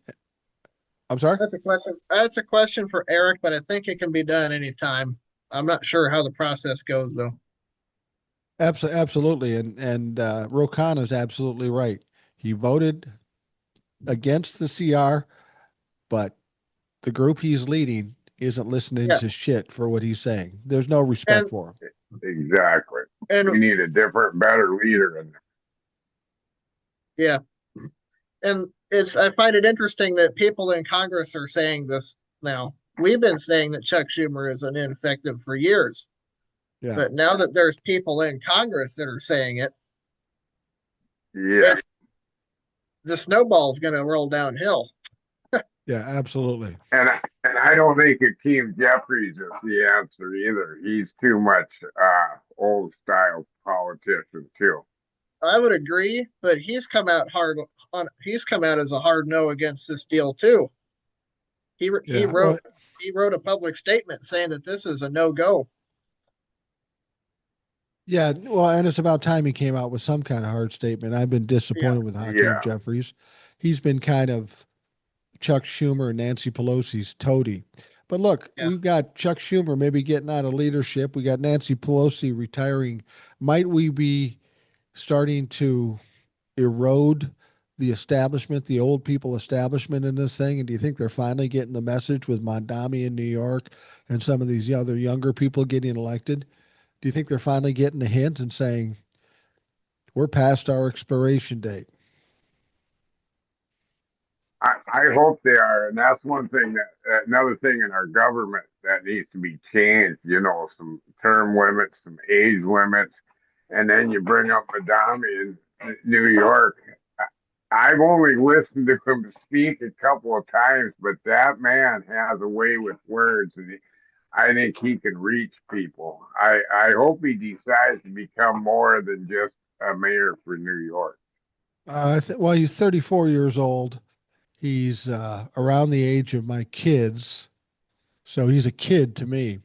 I'm sorry? That's a question. That's a question for Eric, but I think it can be done anytime. I'm not sure how the process goes though. Absolutely. And Ro Khanna is absolutely right. He voted against the CR, but the group he's leading isn't listening Yeah, to shit for what he's saying. There's no respect and for him. exactly. and We need a different, better leader in yeah, and I find it interesting that people in Congress are saying this now. We've been saying that Chuck Schumer is an ineffective for years, Yeah. but now that there's people in Congress that are saying it, there. Yeah. it's the snowball's going to roll downhill. Yeah, absolutely. And I don't think Akeem Jeffries is the answer either. He's too much. old style politician too. I would agree, but he's come out hard on. He's come out as a hard no against this deal too. He he Yeah. Well, wrote he wrote a public statement saying that this is a no go. yeah. Well, and it's about time he came out with some kind of hard statement. I've been Yeah, disappointed with Hakeem Yeah, Jeffries. He's been kind of Chuck Schumer and Nancy Pelosi's toady. But look, yeah. we've got Chuck Schumer maybe getting out of leadership. We got Nancy Pelosi retiring. Might we be starting to erode the establishment, the old people establishment in this thing? And do you think they're finally getting the message with Mondami in New York and some of these other younger people getting elected? Do you think they're finally getting the hint and saying, we're past our expiration date? I hope they are, and that's one thing that another thing in our government that needs to be changed. You know, some term limits, some age limits, and then you bring up Madami in New York. I've only listened to him speak a couple of times, but that man has a way with words, and I think he can reach people. I hope he decides to become more than just a mayor for New York. Well, he's 34 years old. He's around the age of my kids, so he's a kid to me.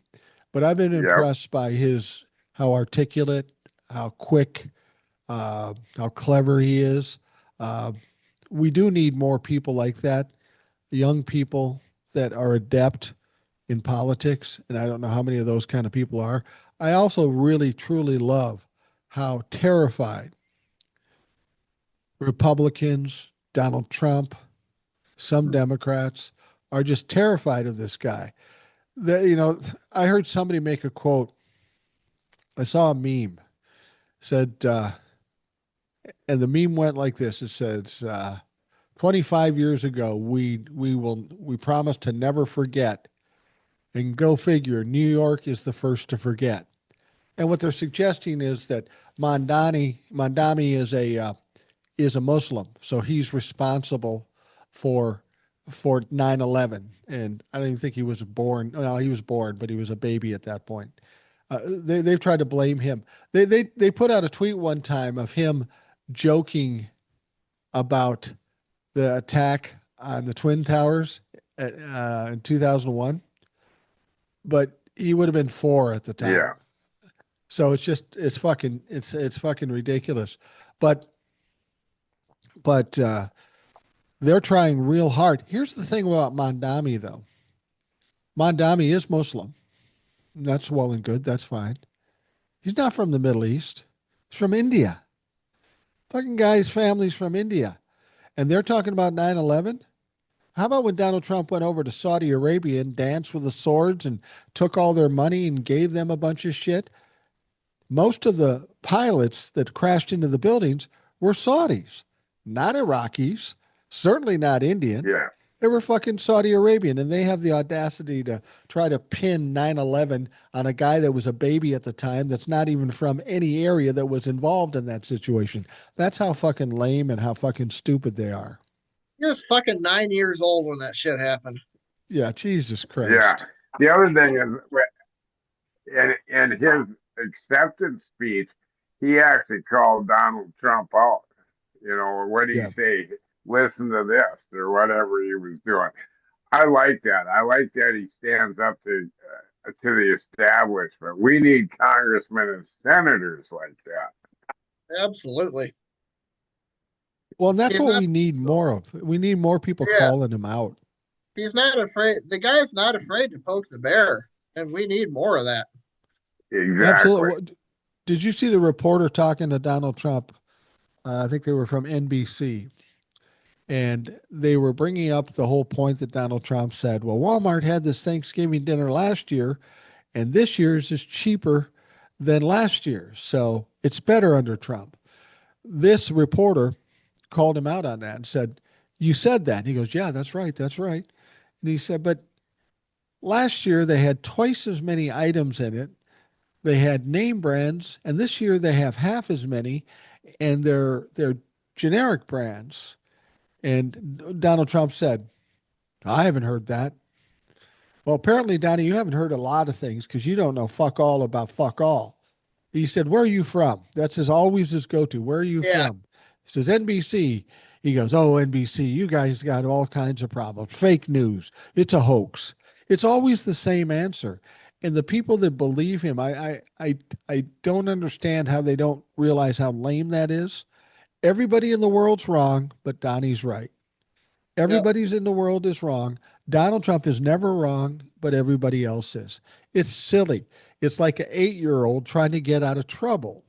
But I've been Yep. impressed by his how articulate, how quick, how clever he is. Uh, we do need more people like that, young people that are adept in politics, and I don't know how many of those kind of people are. I also really truly love how terrified Republicans, Donald Trump, some Democrats are just terrified of this guy. I heard somebody make a quote. I saw a meme said, and the meme went like this. It says, 25 years ago, we promised to never forget, and go figure, New York is the first to forget. And what they're suggesting is that Mondami is a Muslim, so he's responsible for 9/11. And I don't even think he was born. No, he was born, but he was a baby at that point. They've tried to blame him. They put out a tweet one time of him joking about the attack on the Twin Towers in 2001, but he would have been 4 at the time. Yeah. So it's fucking ridiculous. But but they're trying real hard. Here's the thing about Mondami though. Mondami is Muslim. That's well and good. That's fine. He's not from the Middle East. He's from India. Fucking guy's family's from India. And they're talking about 9/11. How about when Donald Trump went over to Saudi Arabia and danced with the swords and took all their money and gave them a bunch of shit? Most of the pilots that crashed into the buildings were Saudis, not Iraqis, certainly not Indian. Yeah. They were fucking Saudi Arabian, and they have the audacity to try to pin 9/11 on a guy that was a baby at the time that's not even from any area that was involved in that situation. That's how fucking lame and how fucking stupid they are. He was fucking 9 years old when that shit happened. Yeah, Jesus Yeah. Christ. The other thing is, in his acceptance speech, he actually called Donald Trump out. You know, what did he Yeah. say? Listen to this, or whatever he was doing. I like that. I like that he stands up to the establishment. We need congressmen and senators like that. Absolutely. Well, and that's He's what not. we need more of. We need more people Yeah, calling him out. he's not afraid. The guy's not afraid to poke the bear, and we need more of that. Absolutely. Exactly. Did you see the reporter talking to Donald Trump? I think they were from NBC, and they were bringing up the whole point that Donald Trump said, well, Walmart had this Thanksgiving dinner last year, and this year's is cheaper than last year's. So it's better under Trump. This reporter called him out on that and said, you said that. And he goes, yeah, that's right. That's right. And he said, but last year they had twice as many items in it. They had name brands, and this year they have half as many, and they're generic brands. And Donald Trump said, I haven't heard that. Well, apparently, Donnie, you haven't heard a lot of things because you don't know fuck all about fuck all. He said, "Where are you from?" That's his always his go-to. Where are you Yeah, from? He says, "NBC." He goes, "Oh, NBC, you guys got all kinds of problems. Fake news. It's a hoax." It's always the same answer. And the people that believe him, I don't understand how they don't realize how lame that is. Everybody in the world's wrong, but Donnie's right. yep. Everybody's in the world is wrong. Donald Trump is never wrong, but everybody else is. It's silly. It's like an 8-year-old trying to get out of trouble.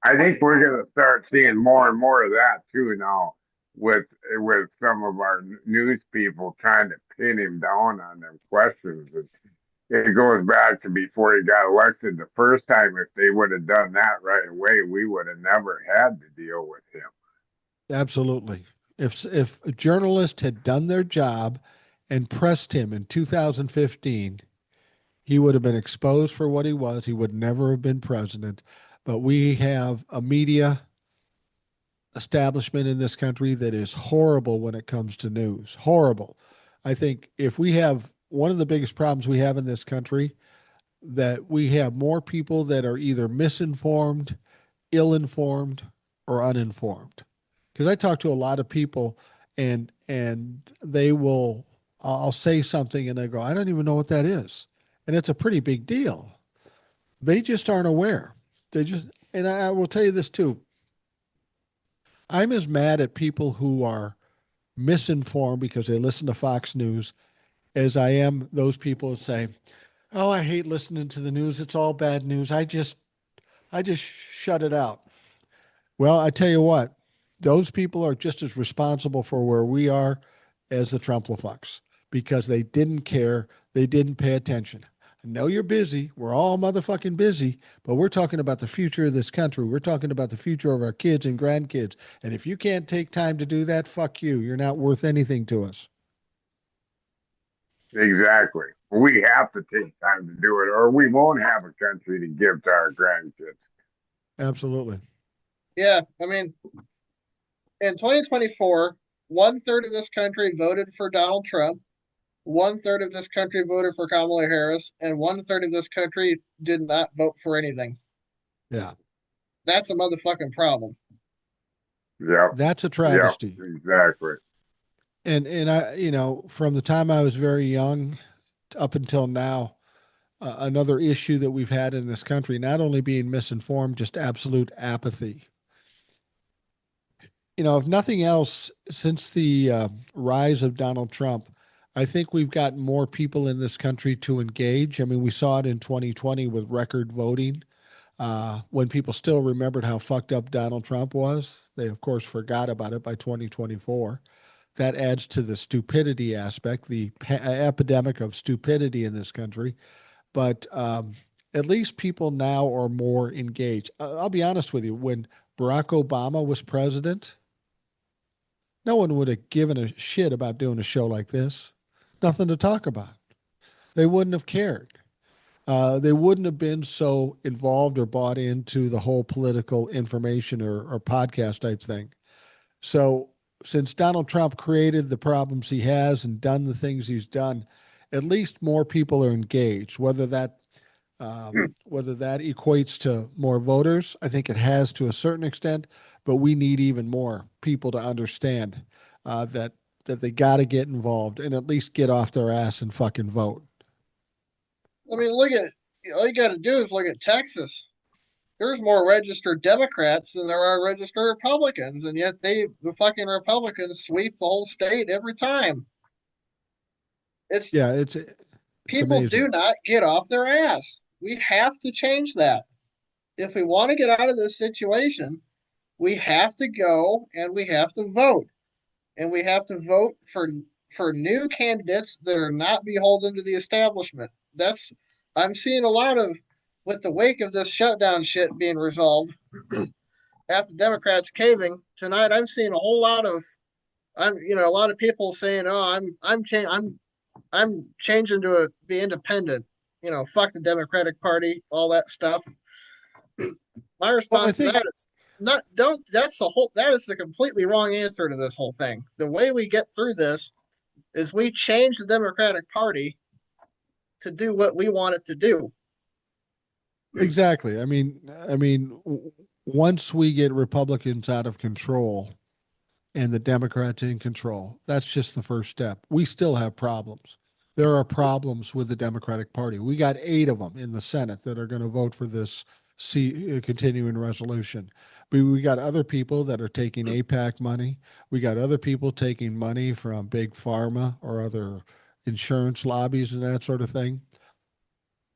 I think we're going to start seeing more and more of that too now, with some of our news people trying to pin him down on them questions. It goes back to before he got elected the first time. If they would have done that right away, we would have never had to deal with him. Absolutely. If journalists had done their job and pressed him in 2015, he would have been exposed for what he was. He would never have been president. But we have a media establishment in this country that is horrible when it comes to news. Horrible. I think if we have one of the biggest problems we have in this country, that we have more people that are either misinformed, ill informed, or uninformed. Because I talk to a lot of people and they will I'll say something and they go, I don't even know what that is. And it's a pretty big deal. They just aren't aware. They just and I will tell you this too. I'm as mad at people who are misinformed because they listen to Fox News as I am those people that say, "Oh, I hate listening to the news. It's all bad news. I just shut it out." Well, I tell you what, those people are just as responsible for where we are as the Trumplefucks because they didn't care. They didn't pay attention. I know you're busy. We're all motherfucking busy, but we're talking about the future of this country. We're talking about the future of our kids and grandkids. And if you can't take time to do that, fuck you. You're not worth anything to us. Exactly. We have to take time to do it, or we won't have a country to give to our grandkids. Absolutely. Yeah, I mean, in 2024, one third of this country voted for Donald Trump, one third of this country voted for Kamala Harris, and one third of this country did not vote for anything. Yeah. That's a motherfucking problem. Yep. That's a Yep. travesty. Exactly. And I, from the time I was very young up until now, another issue that we've had in this country, not only being misinformed, just absolute apathy. If nothing else, since the rise of Donald Trump, I think we've gotten more people in this country to engage. I mean, we saw it in 2020 with record voting. When people still remembered how fucked up Donald Trump was, they, of course, forgot about it by 2024. That adds to the stupidity aspect, the epidemic of stupidity in this country. But at least people now are more engaged. I'll be honest with you. When Barack Obama was president, no one would have given a shit about doing a show like this. Nothing to talk about. They wouldn't have cared. They wouldn't have been so involved or bought into the whole political information or podcast type thing. So, since Donald Trump created the problems he has and done the things he's done, at least more people are engaged. Whether that equates to more voters, I think it has to a certain extent, but we need even more people to understand that they got to get involved and at least get off their ass and fucking vote. I mean, look at all you got to do is look at Texas. There's more registered Democrats than there are registered Republicans, and yet the fucking Republicans sweep the whole state every time. It's Yeah, it's people do amazing. not get off their ass. We have to change that. If we want to get out of this situation, we have to go and we have to vote. And we have to vote for new candidates that are not beholden to the establishment. That's I'm seeing a lot of with the wake of this shutdown shit being resolved after Democrats caving tonight. I'm seeing a whole lot of a lot of people saying, "Oh, I'm changing to be independent." Fuck the Democratic Party, all that stuff. My Well, I response to think that is not don't that is the completely wrong answer to this whole thing. The way we get through this is we change the Democratic Party to do what we want it to do. exactly. Once we get Republicans out of control and the Democrats in control, that's just the first step. We still have problems. There are problems with the Democratic Party. We got 8 of them in the Senate that are going to vote for this continuing resolution. But we got other people that are taking APAC money. We got other people taking money from big pharma or other insurance lobbies and that sort of thing.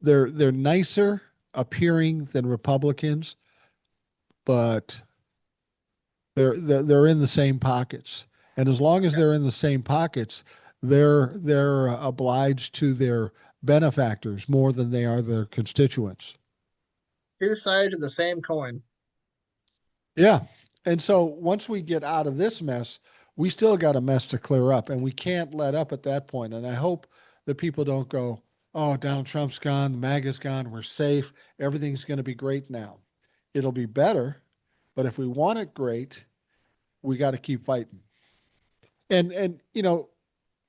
They're nicer appearing than Republicans, but they're in the same pockets. And as long as Yeah. they're in the same pockets, they're obliged to their benefactors more than they are their constituents. Two sides of the same coin. Yeah. And so once we get out of this mess, we still got a mess to clear up, and we can't let up at that point. And I hope that people don't go, "Oh, Donald Trump's gone, the MAGA's gone, we're safe, everything's going to be great now." It'll be better, but if we want it great, we got to keep fighting. And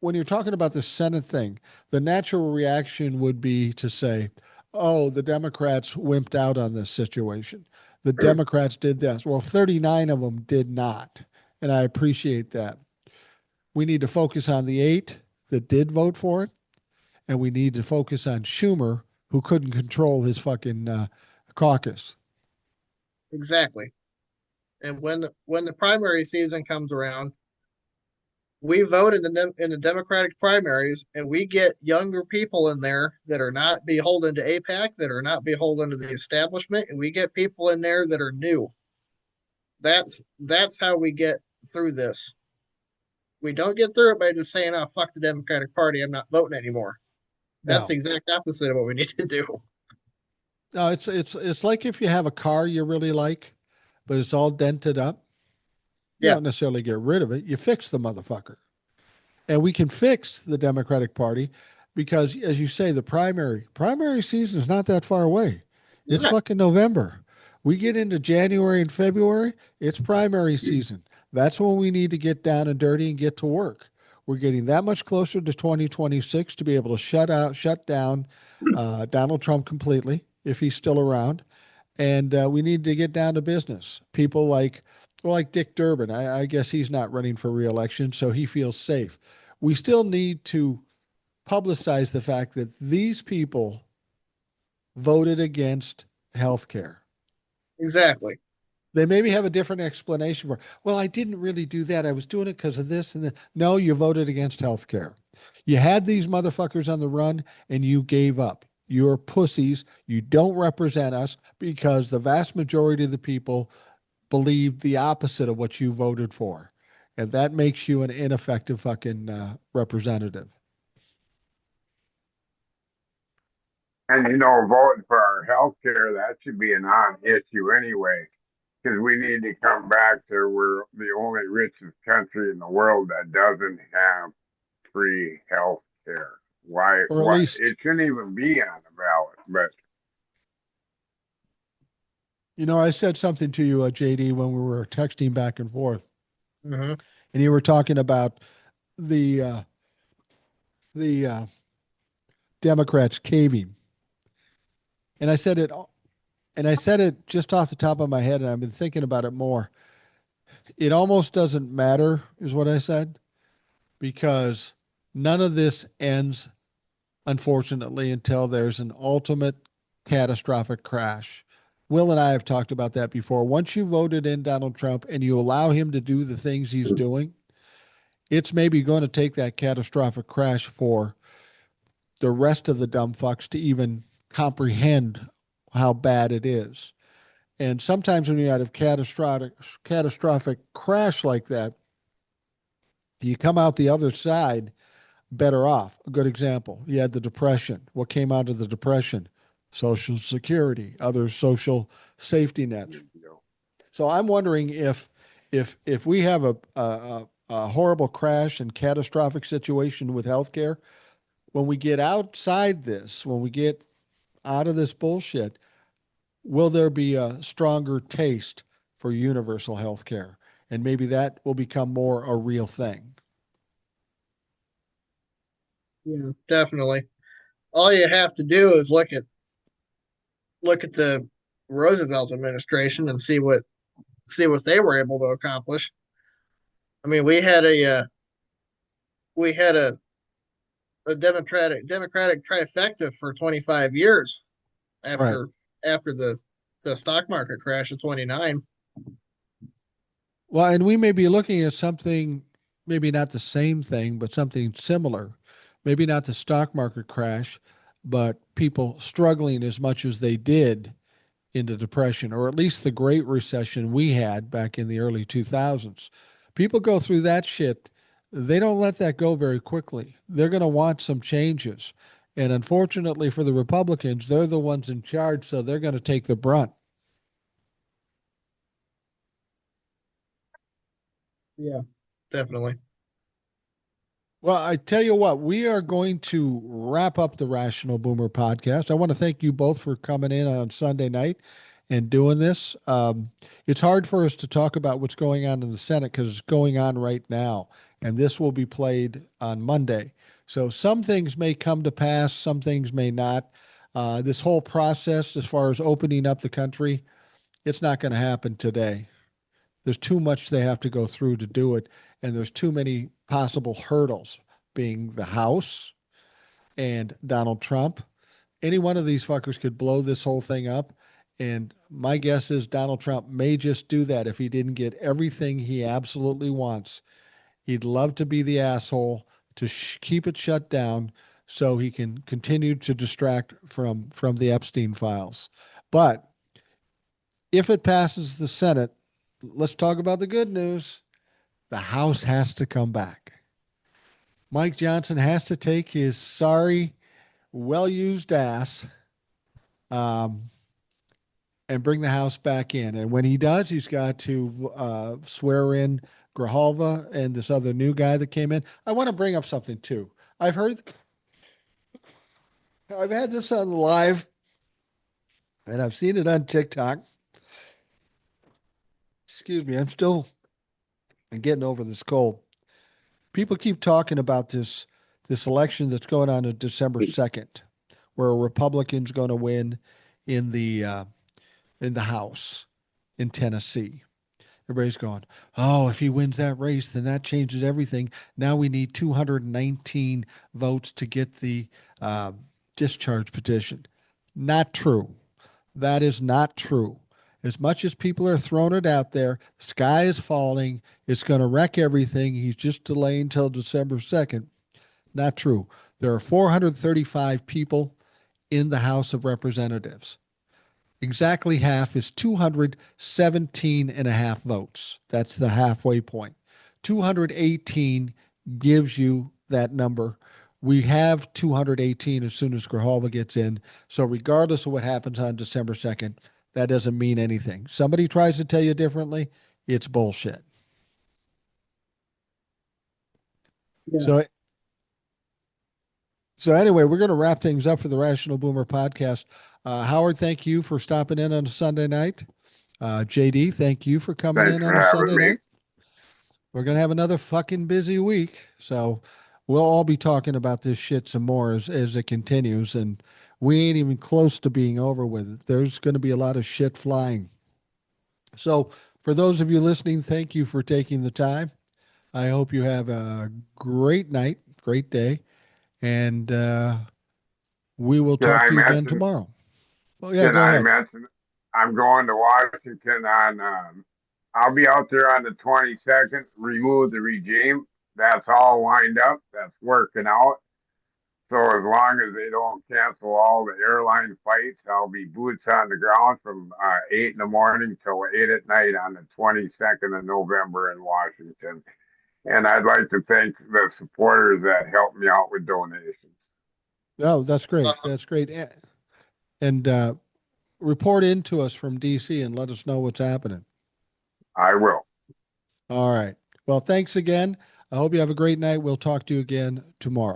when you're talking about the Senate thing, the natural reaction would be to say, "Oh, the Democrats wimped out on this situation. The Democrats did this." Well, 39 of them did not, and I appreciate that. We need to focus on the 8 that did vote for it, and we need to focus on Schumer, who couldn't control his fucking caucus. Exactly. And when the primary season comes around, we vote in the Democratic primaries, and we get younger people in there that are not beholden to APAC, that are not beholden to the establishment, and we get people in there that are new. That's how we get through this. We don't get through it by just saying, "Oh, fuck the Democratic Party, I'm not voting anymore." That's the No, exact opposite of what we need to do. no, it's like if you have a car you really like, but it's all dented up. You Yeah, don't necessarily get rid of it. You fix the motherfucker. And we can fix the Democratic Party because, as you say, the primary season is not that far away. It's yeah, fucking November. We get into January and February, it's primary season. That's when we need to get down and dirty and get to work. We're getting that much closer to 2026 to be able to shut down Donald Trump completely if he's still around, and we need to get down to business. People like Dick Durbin, I guess he's not running for reelection, so he feels safe. We still need to publicize the fact that these people voted against health care. exactly. They maybe have a different explanation for, well, I didn't really do that. I was doing it because of this and that. No, you voted against health care. You had these motherfuckers on the run and you gave up. You're pussies. You don't represent us because the vast majority of the people believe the opposite of what you voted for. And that makes you an ineffective fucking representative. And voting for our health care, that should be a non-issue anyway, because we need to come back to we're the only richest country in the world that doesn't have free health care. Why? Or at Why? least, It shouldn't even be on the ballot. But I said something to you, JD, when we were texting back and forth, Hmm. and you were talking about the Democrats caving, and I said it just off the top of my head, and I've been thinking about it more. It almost doesn't matter, is what I said, because none of this ends, unfortunately, until there's an ultimate catastrophic crash. Will and I have talked about that before. Once you voted in Donald Trump and you allow him to do the things he's doing, it's maybe going to take that catastrophic crash for the rest of the dumb fucks to even comprehend how bad it is. And sometimes when you have a catastrophic crash like that, you come out the other side better off. A good example, you had the Depression. What came out of the Depression? Social Security, other social safety nets. So I'm wondering if we have a horrible crash and catastrophic situation with healthcare, when we get outside this, when we get out of this bullshit, will there be a stronger taste for universal health care? And maybe that will become more a real thing. Yeah, definitely. All you have to do is look at look at the Roosevelt administration and see what they were able to accomplish. I mean, we had a democratic trifecta for 25 years Right. after after the stock market crash of 29. Well, and we may be looking at something, maybe not the same thing, but something similar. Maybe not the stock market crash, but people struggling as much as they did in the Depression, or at least the Great Recession we had back in the early 2000s. People go through that shit. They don't let that go very quickly. They're going to want some changes. And unfortunately for the Republicans, they're the ones in charge, so they're going to take the brunt. Yeah, definitely. Well, I tell you what, we are going to wrap up the Rational Boomer podcast. I want to thank you both for coming in on Sunday night and doing this. It's hard for us to talk about what's going on in the Senate because it's going on right now, and this will be played on Monday. So some things may come to pass, some things may not. This whole process, as far as opening up the country, it's not going to happen today. There's too much they have to go through to do it, and there's too many possible hurdles, being the House and Donald Trump. Any one of these fuckers could blow this whole thing up. And my guess is Donald Trump may just do that if he didn't get everything he absolutely wants. He'd love to be the asshole to keep it shut down so he can continue to distract from the Epstein files. But if it passes the Senate, let's talk about the good news. The House has to come back. Mike Johnson has to take his sorry, well used ass um, and bring the House back in. And when he does, he's got to swear in Grijalva and this other new guy that came in. I want to bring up something too. I've heard, I've had this on live, and I've seen it on TikTok. Excuse me, I'm still getting over this cold. People keep talking about this election that's going on December 2nd, where a Republican's going to win in the House in Tennessee. Everybody's going, oh, if he wins that race, then that changes everything. Now we need 219 votes to get the uh, discharge petition. Not true. That is not true. As much as people are throwing it out there, the sky is falling. It's going to wreck everything. He's just delaying until December 2nd. Not true. There are 435 people in the House of Representatives. Exactly half is 217 and a half votes. That's the halfway point. 218 gives you that number. We have 218 as soon as Grijalva gets in. So, regardless of what happens on December 2nd, that doesn't mean anything. Somebody tries to tell you differently, it's bullshit. Yeah. So, so anyway, we're going to wrap things up for the Rational Boomer podcast. Howard, thank you for stopping in on a Sunday night. JD, thank you for coming Thanks in for on a having Sunday me. night. We're going to have another fucking busy week. So we'll all be talking about this shit some more as it continues. And we ain't even close to being over with it. There's going to be a lot of shit flying. So for those of you listening, thank you for taking the time. I hope you have a great night, great day. And we will Can talk I to you again mention? tomorrow. Oh, yeah, Can go I ahead. mention? I'm going to Washington on. I'll be out there on the 22nd. Remove the regime. That's all lined up. That's working out. So as long as they don't cancel all the airline flights, I'll be boots on the ground from 8 in the morning till 8 at night on the 22nd of November in Washington. And I'd like to thank the supporters that helped me out with donations. Oh, that's great. Awesome. That's great. And report in to us from DC and let us know what's happening. I will. All right. Well, thanks again. I hope you have a great night. We'll talk to you again tomorrow.